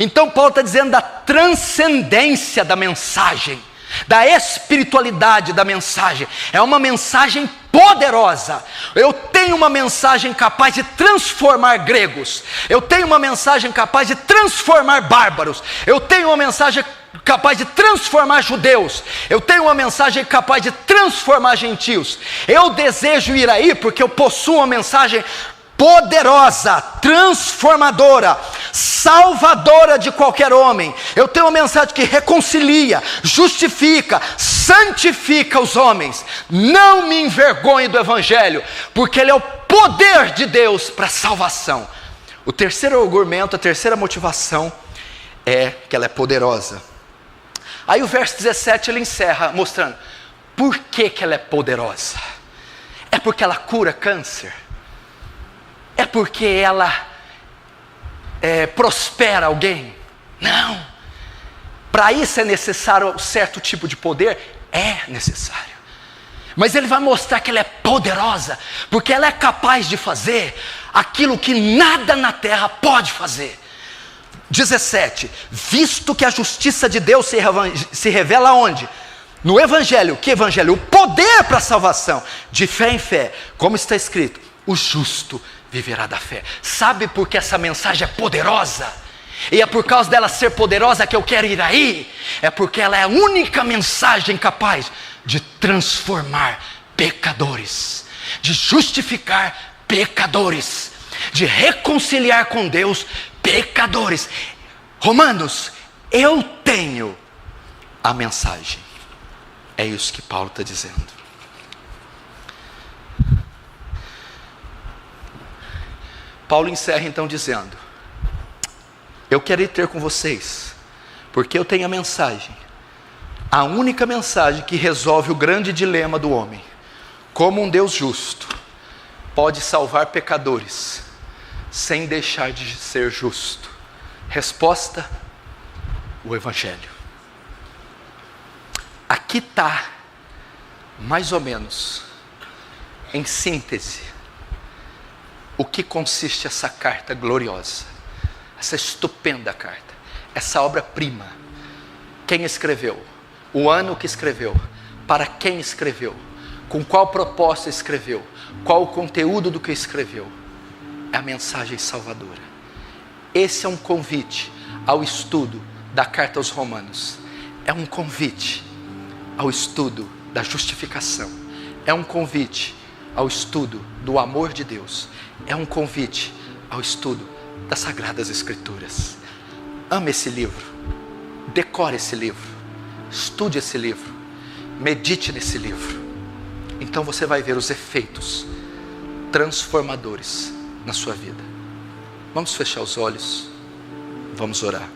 Então Paulo está dizendo da transcendência da mensagem, da espiritualidade da mensagem. É uma mensagem poderosa. Eu tenho uma mensagem capaz de transformar gregos. Eu tenho uma mensagem capaz de transformar bárbaros. Eu tenho uma mensagem capaz de transformar judeus. Eu tenho uma mensagem capaz de transformar gentios. Eu desejo ir aí porque eu possuo uma mensagem poderosa, transformadora, salvadora de qualquer homem. Eu tenho uma mensagem que reconcilia, justifica, santifica os homens. Não me envergonhe do Evangelho, porque ele é o poder de Deus para a salvação. O terceiro argumento, a terceira motivação é que ela é poderosa. Aí o verso 17 ele encerra mostrando por que ela é poderosa. É porque ela cura câncer? É porque ela prospera alguém? Não. Para isso é necessário um certo tipo de poder? É necessário. Mas ele vai mostrar que ela é poderosa, porque ela é capaz de fazer aquilo que nada na terra pode fazer. 17, visto que a justiça de Deus se revela onde? No Evangelho. Que Evangelho? O poder para a salvação, de fé em fé, como está escrito, o justo viverá da fé. Sabe por que essa mensagem é poderosa? E é por causa dela ser poderosa que eu quero ir aí. É porque ela é a única mensagem capaz de transformar pecadores, de justificar pecadores, de reconciliar com Deus pecadores. Romanos, eu tenho a mensagem. É isso que Paulo está dizendo. Paulo encerra então dizendo: eu quero ir ter com vocês, porque eu tenho a mensagem, a única mensagem que resolve o grande dilema do homem. Como um Deus justo pode salvar pecadores sem deixar de ser justo? Resposta: o Evangelho. Aqui está, mais ou menos, em síntese, o que consiste essa carta gloriosa, essa estupenda carta, essa obra-prima. Quem escreveu? O ano que escreveu? Para quem escreveu? Com qual propósito escreveu? Qual o conteúdo do que escreveu? É a mensagem salvadora. Esse é um convite ao estudo da carta aos Romanos. É um convite ao estudo da justificação. É um convite ao estudo do amor de Deus. É um convite ao estudo das Sagradas Escrituras. Ame esse livro, decore esse livro, estude esse livro, medite nesse livro. Então você vai ver os efeitos transformadores na sua vida. Vamos fechar os olhos, vamos orar.